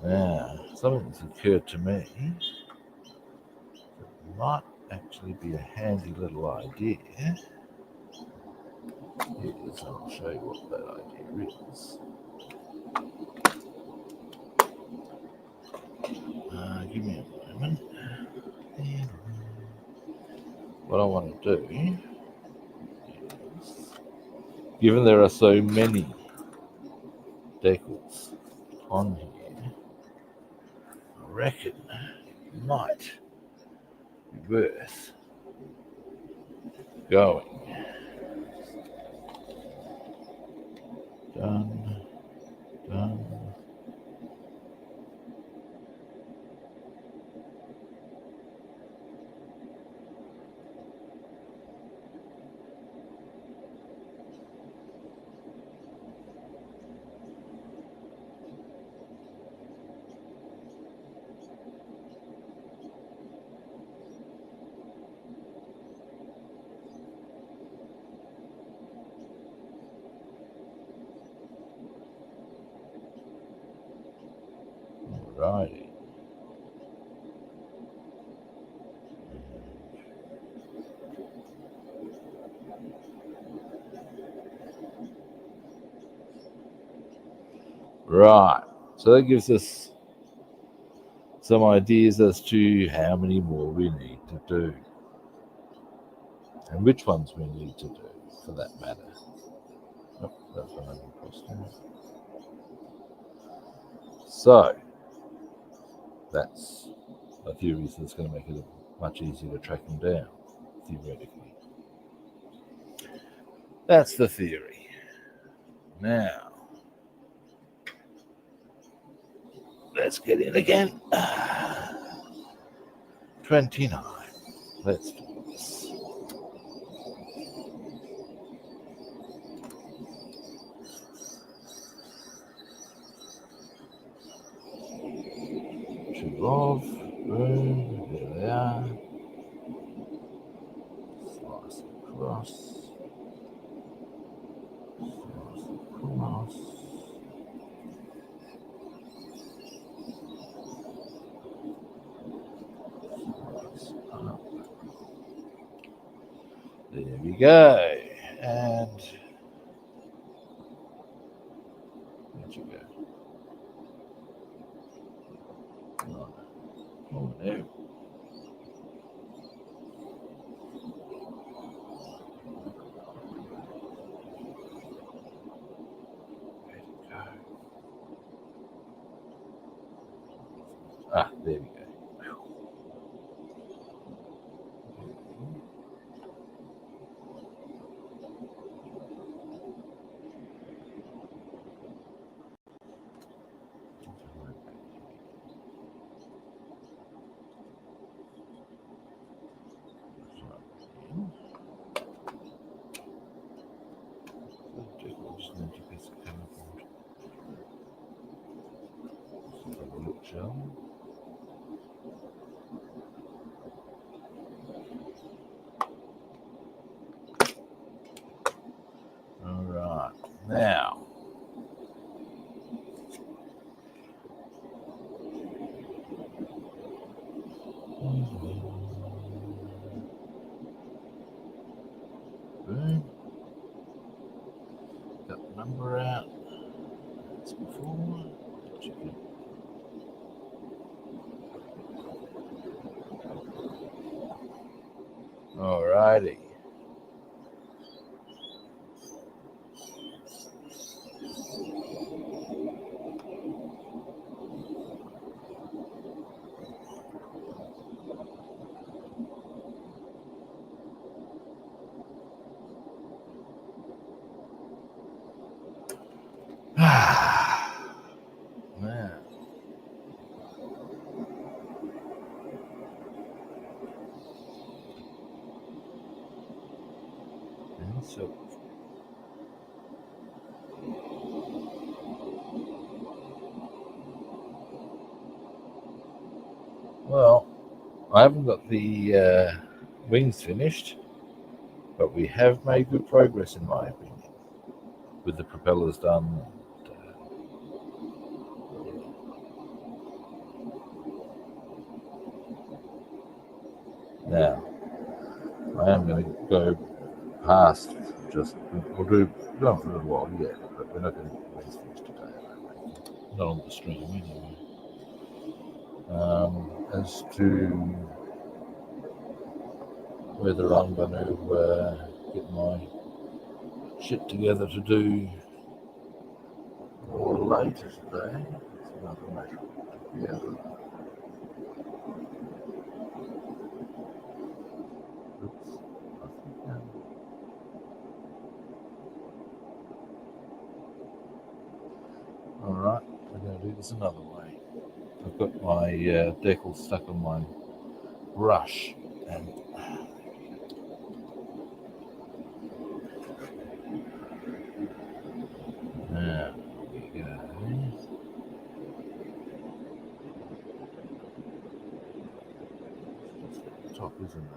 Now, something's occurred to me that might actually be a handy little idea. Here's, I'll show you what that idea is. Give me a moment. What I want to do is, given there are so many decals on here, I reckon it might be worth going. Done. Righty. Right. So that gives us some ideas as to how many more we need to do. And which ones we need to do, for that matter. Oh, that's another question. So, that's a theory that's going to make it much easier to track them down, theoretically. That's the theory. Now, let's get in again. 29. Let's do this. Two off. Boom. There they are. Slice across. Slice across. Slice up. There we go. And where'd you go? Oh, there. Ah, there we go. All right, now. Boom. Got the number out. As before. All righty. Man. And so, well, I haven't got the wings finished, but we have made good progress, in my opinion, with the propellers done. Now, I am going to go past just, we'll do, not for a little while yet, but we're not going to get the wings finished today, I don't think. Not on the stream, anyway. As to whether I'm going to get my shit together to do or later today, it's another matter. Yeah. Oops. All right, we're going to do this another way. I've got my decal stuck on my brush, and there we go. It's at the top, isn't it?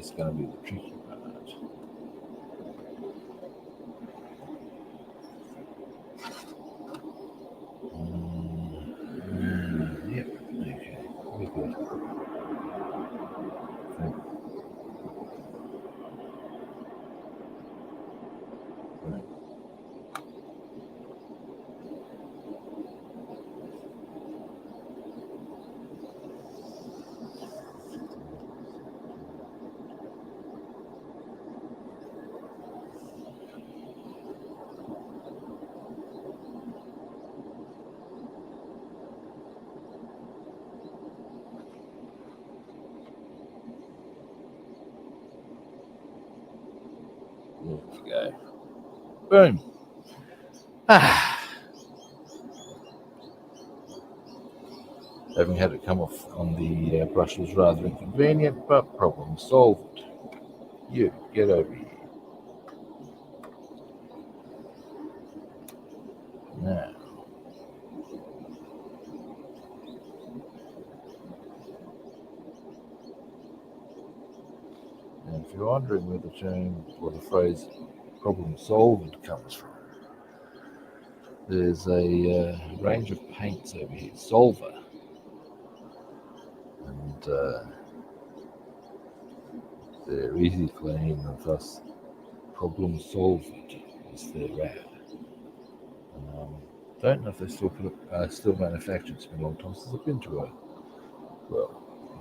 is going to be the tricky part. Yep, okay, we're good. Right. There we go. Boom. Having had it come off on the brush was rather inconvenient, but problem solved. You, get over here. Now, and if you're wondering where the term or the phrase problem solved comes from, there's a range of paints over here, Solver, and they're easy clean and thus problem solved is their ad. Don't know if they still manufactured. It's been a long time since I've been to a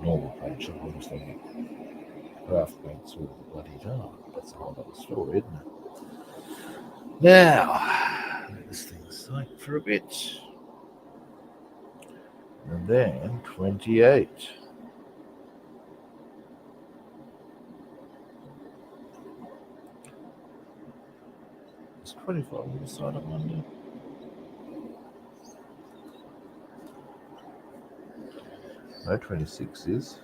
normal paint shop. I'm just thinking craft paints all the bloody time. That's a whole other story, isn't it? Now, let this thing soak for a bit. And then 28. Is 25 on the side of Monday? No, 26 is.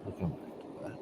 We'll come back to that.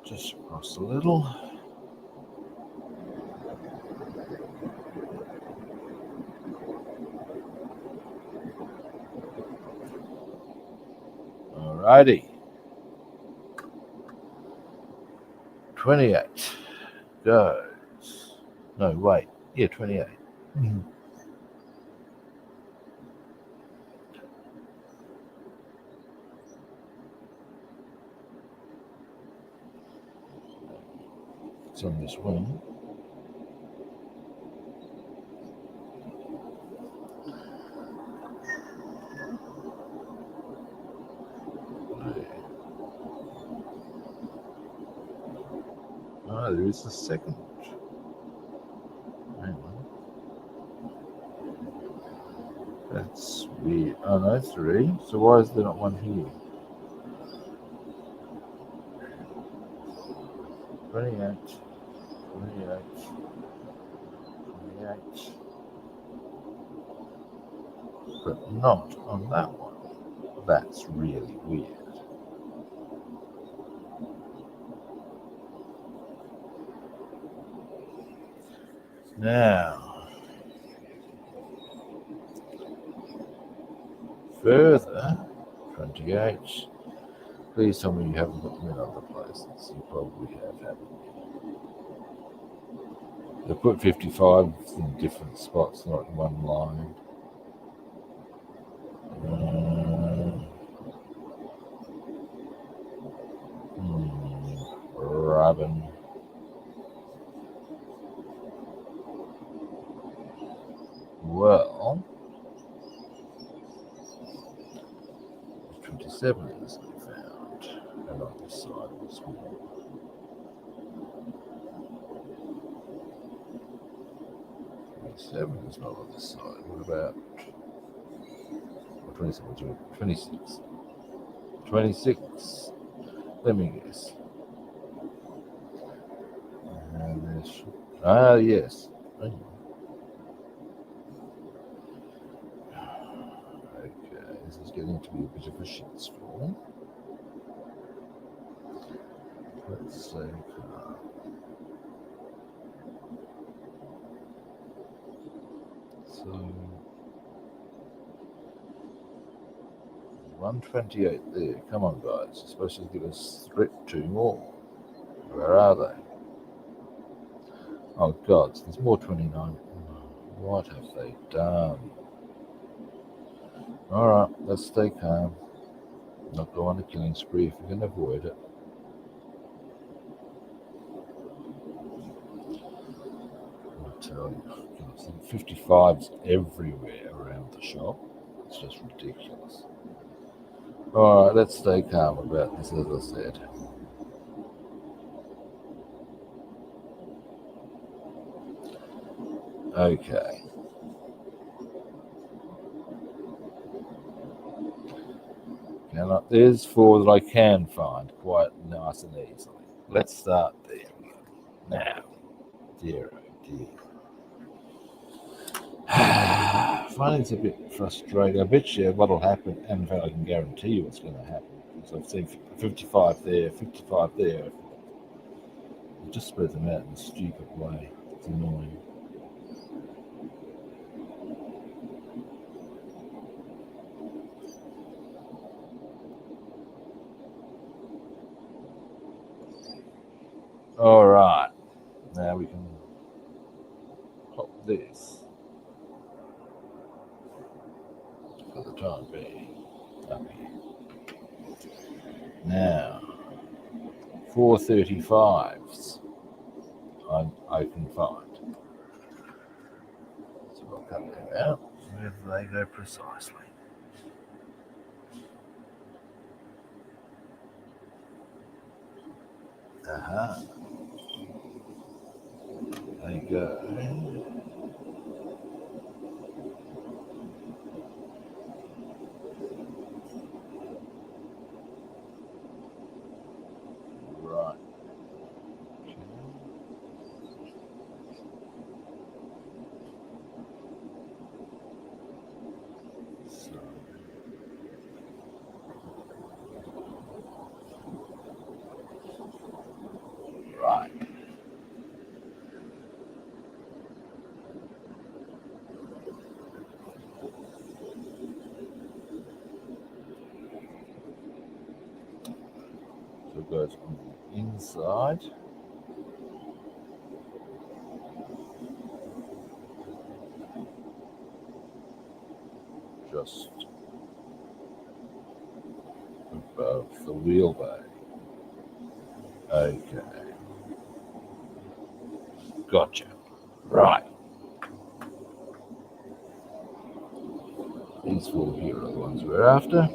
Just across a little. Alrighty. 28 goes. No, wait. Yeah, 28. It's on this wing. Ah, there is a second. Hang on. That's weird. Oh no, 3. So why is there not one here? 28. 28. 28. But not on that one. That's really weird. Now, further, 28. Please tell me you haven't put them in other places. You probably have, haven't you? They put 55 in different spots, not in one line. Rubbing. 27s we found. And on this side was more. 27 is not on this side. What about 27? 26. 26. Let me guess. And there's. Yes. Okay, this is getting to be a bit of a shitstorm. Let's say so 128 there. Come on, guys. You're supposed to give us 2 more. Where are they? Oh, God, there's more 29. What have they done? Alright, let's stay calm. Not go on a killing spree if we can avoid it. I'll tell you, 55's everywhere around the shop. It's just ridiculous. Alright, let's stay calm about this, as I said. Okay. There's 4 that I can find quite nice and easily. Let's start there. Now, dear oh dear. Finding it's a bit frustrating. I bet you what'll happen, and in fact I can guarantee you what's going to happen. Because I've seen 55 there, 55 there. You just spread them out in a stupid way. It's annoying. Alright. Now we can pop this for the time being up here. Now, 435s I can find. So I'll cut them out. Where do they go precisely? Aha. They go. Right. So. Right. So it goes on the inside. Just above the wheel bay. Okay. Gotcha. Right. These 4 here are the ones we're after.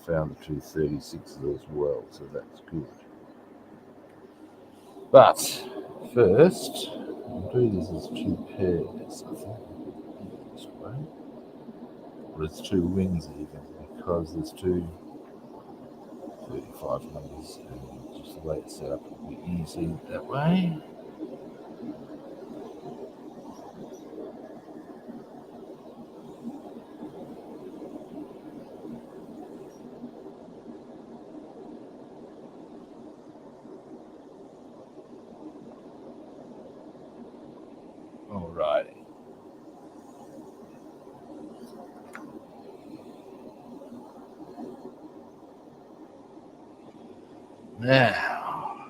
Found the 236s as well, so that's good. But first, I'll do this as 2 pairs, I think. This way. Or it's 2 wings even, because there's 2 35 numbers, and just the way it's set up, it'll be easy that way. All righty. Now,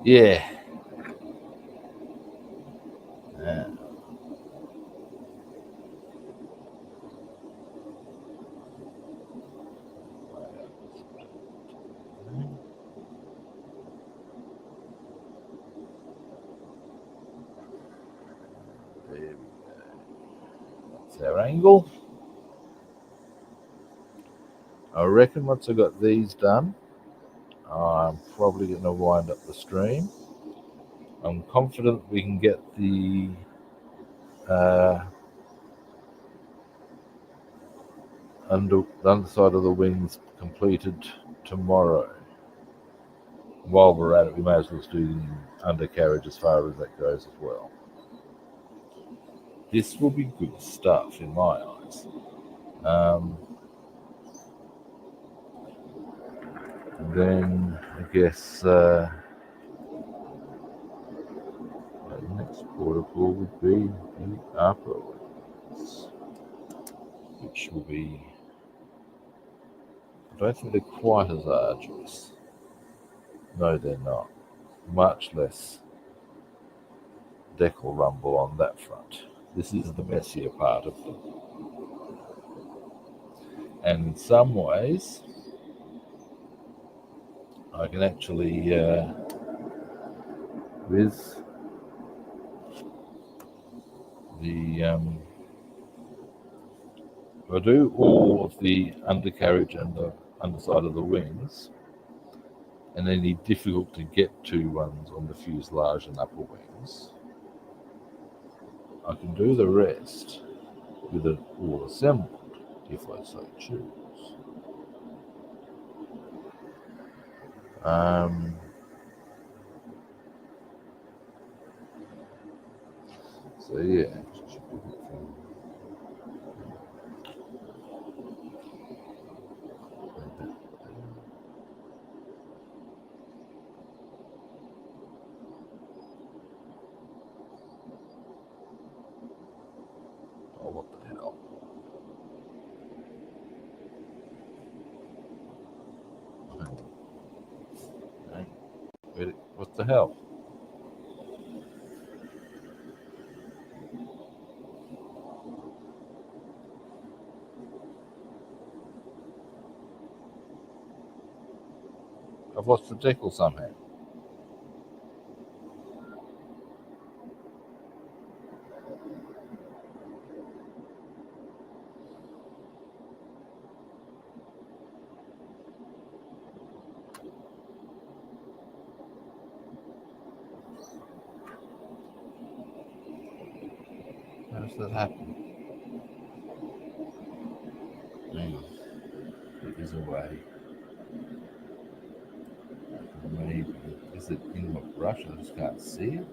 yeah. There we go. That's our angle. I reckon once I got these done, I'm probably going to wind up the stream. I'm confident we can get the underside of the wings completed tomorrow. While we're at it, we may as well do the undercarriage as far as that goes as well. This will be good stuff in my eyes. And then I guess the next protocol would be the upper wings, which will be, I don't think they're quite as arduous. No, they're not. Much less decal rumble on that front. This is the messier part of them. And in some ways, I can actually, with the, if I do all of the undercarriage and the underside of the wings, and any difficult to get to ones on the fuselage and upper wings, I can do the rest with it all assembled, if I so choose. So yeah. Oh, what the hell? What the hell? I've lost the decal somehow. How does that happen? Hang on. It is away. Maybe. Is it in my brush? I just can't see it?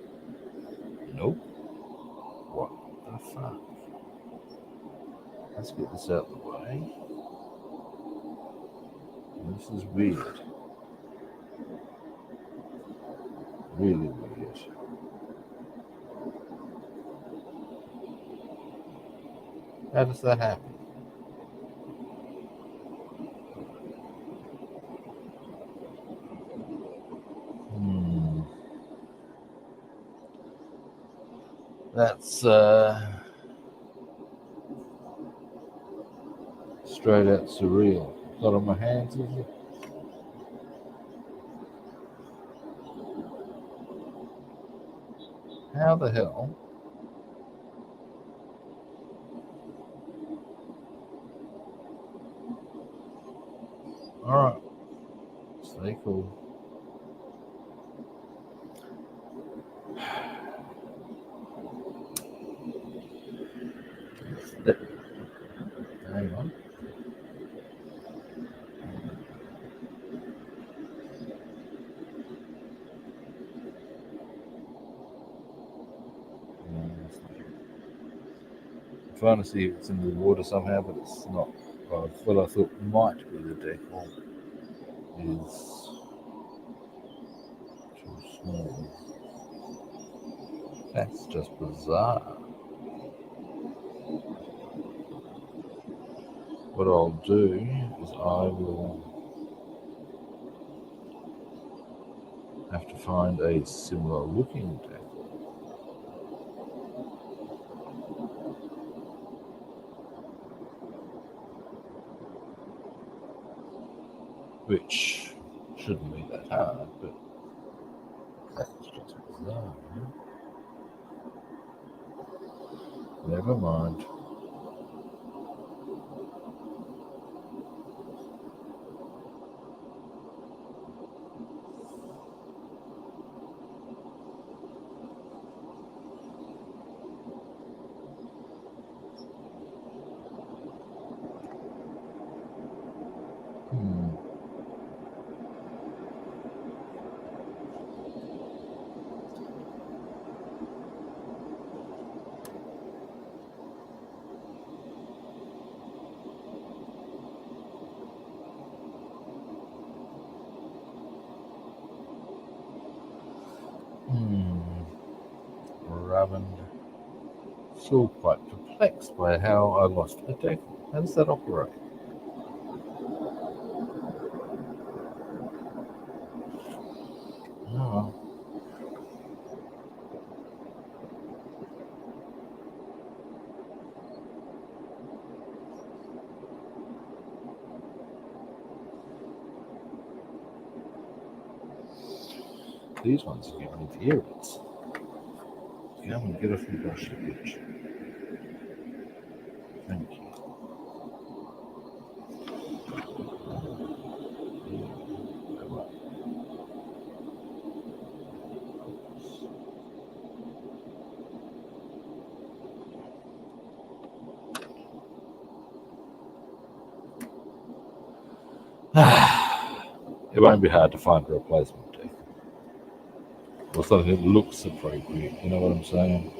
Nope. What the fuck? Let's get this out of the way. This is weird. Really weird. How does that happen? That's straight out surreal. Got on my hands, is it? How the hell? Alright. Stay cool. Hang on. I'm trying to see if it's in the water somehow, but it's not. What I thought might be the decal is Hmm. That's just bizarre. What I'll do is I will have to find a similar looking tackle, which shouldn't be that hard, but that's just bizarre. Never mind. Hmm. Rather still quite perplexed by how I lost a tackle. How does that operate? Oh, these ones are giving me the irrits. Come and get off your brush, you bitch. Thank you. It won't be hard to find a replacement deck. Or something that looks appropriate, you know what I'm saying?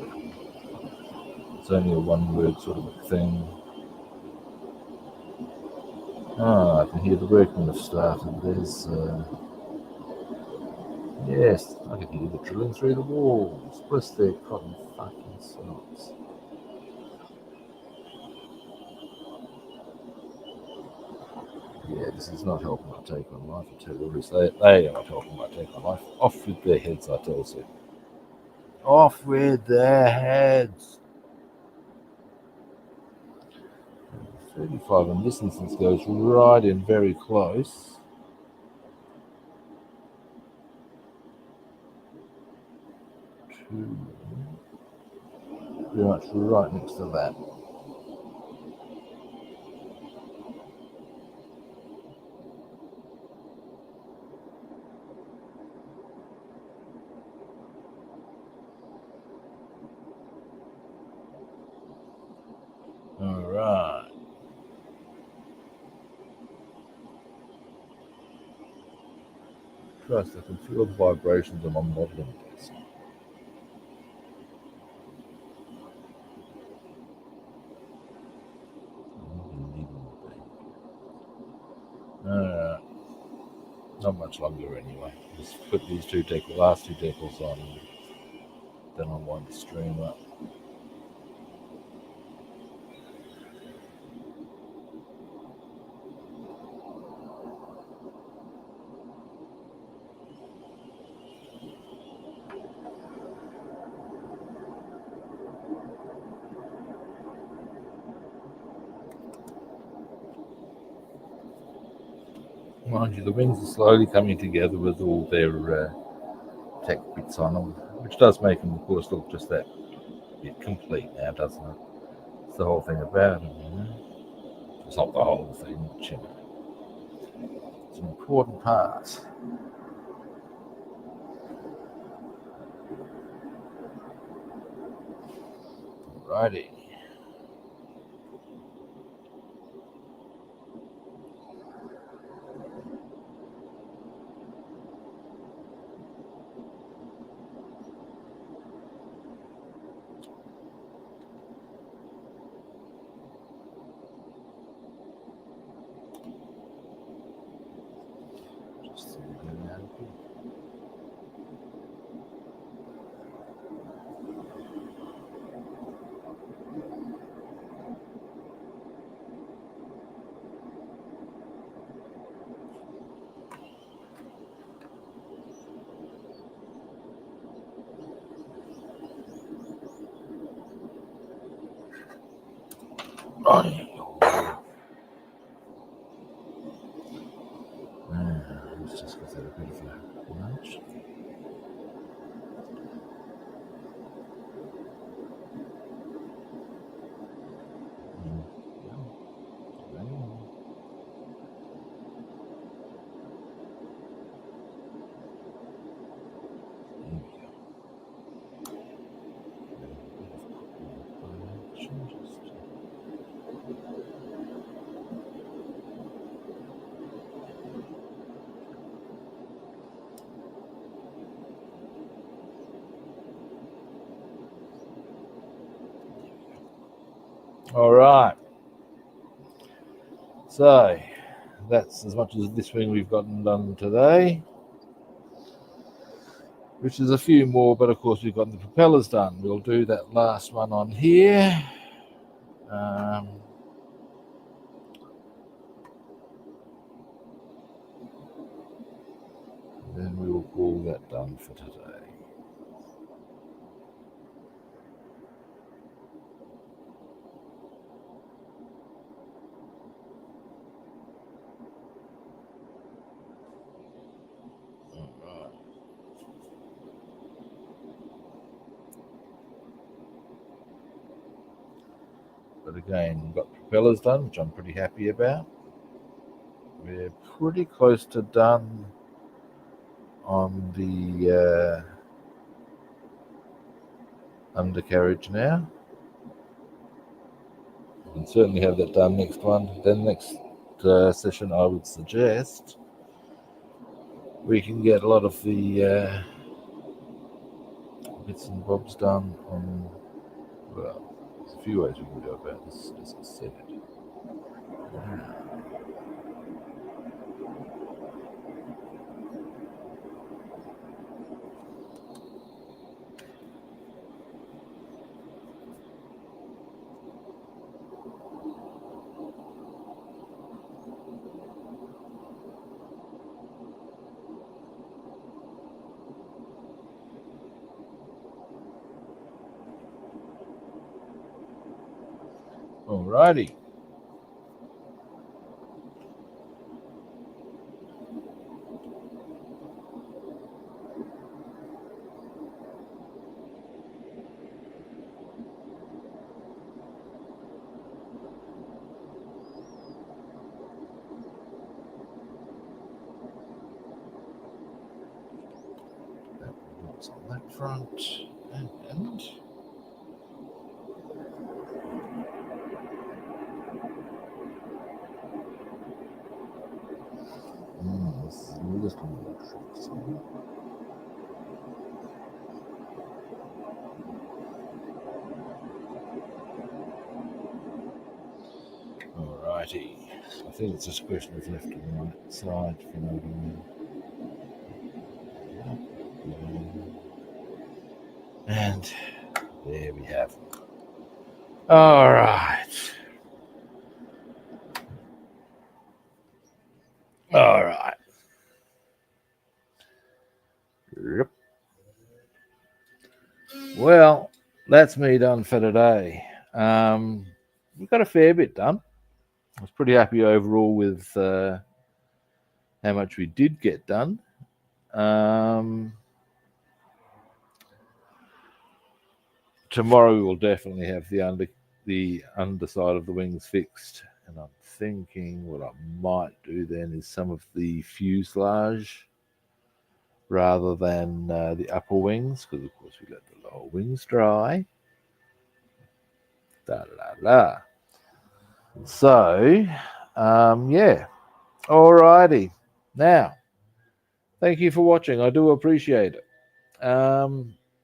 It's only a one-word sort of thing. Ah, I can hear the workmen have started. There's, yes, I can hear the drilling through the walls. Bless their cotton fucking socks. Yeah, this is not helping my take on life, I tell you this. They are not helping my take on life. Off with their heads, I tell you. Off with their heads. 35 in this instance goes right in very close. To pretty much right next to that. Alright. Christ, I can feel the vibrations on my modeling desk. Alright. Not much longer anyway. Just put these last two decals on, and then I'll wind the stream up. Mind you, the wings are slowly coming together with all their tech bits on them, which does make them, of course, look just that bit complete now, doesn't it? It's the whole thing about them, you know? It's not the whole thing, but you know, it's an important part. Alrighty. Just so we get out of here. Let's just get that a bit of a lunch. All right. So that's as much as this wing we've gotten done today, which is a few more, but of course we've got the propellers done. We'll do that last one on here. Then we will call that done for today. But again, we've got propellers done, which I'm pretty happy about. We're pretty close to done on the undercarriage now. We can certainly have that done next one. Then next session, I would suggest we can get a lot of the bits and bobs done on, well, there's a few ways we can go about this, as I said. Alrighty. What's on that front? And this is a little more tricky. Alrighty. I think it's just a question of left and right side, if you know what I mean. And there we have it. All right. All right. Yep. Well, that's me done for today. We've got a fair bit done. I was pretty happy overall with how much we did get done. Tomorrow we will definitely have the underside of the wings fixed, and I'm thinking what I might do then is some of the fuselage rather than the upper wings, because of course we let the lower wings dry. So, yeah. Alrighty. Now, thank you for watching. I do appreciate it.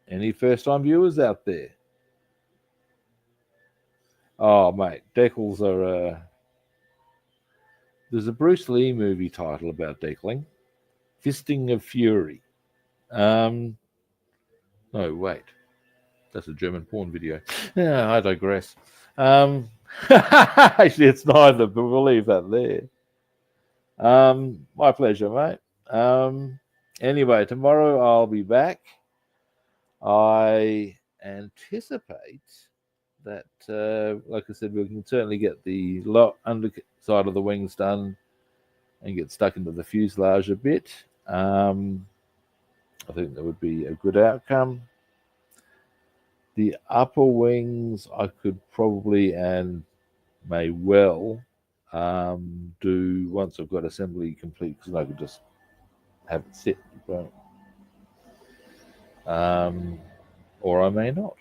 Any first-time viewers out there? Oh, mate, decals are... there's a Bruce Lee movie title about decaling. Fisting of Fury. No, wait. That's a German porn video. Yeah, I digress. Actually, it's neither, but we'll leave that there. My pleasure, mate. Anyway, tomorrow I'll be back. I anticipate that, like I said, we can certainly get the underside of the wings done and get stuck into the fuselage a bit. I think that would be a good outcome. The upper wings, I could probably and may well do once I've got assembly complete, because I could just have it sit. Or I may not.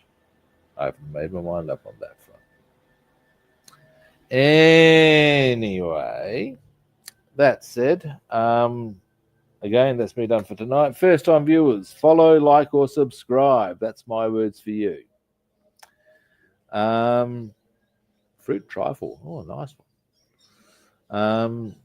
I haven't made my mind up on that front. Anyway, that said, again, that's me done for tonight. First time viewers, follow, like, or subscribe. That's my words for you. Fruit trifle. Oh, nice one.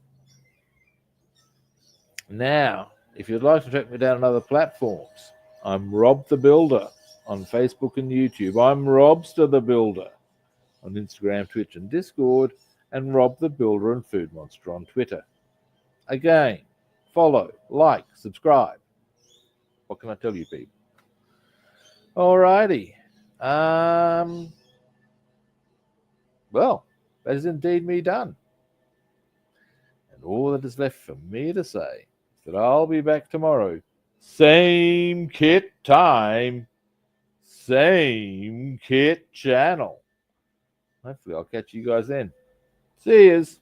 Now, if you'd like to track me down on other platforms, I'm Rob the Builder on Facebook and YouTube. I'm Robster the Builder on Instagram, Twitch, and Discord, and Rob the Builder and Food Monster on Twitter. Again, follow, like, subscribe. What can I tell you, people? Alrighty. Well, that is indeed me done. And all that is left for me to say is that I'll be back tomorrow. Same kit time, same kit channel. Hopefully I'll catch you guys then. See yous.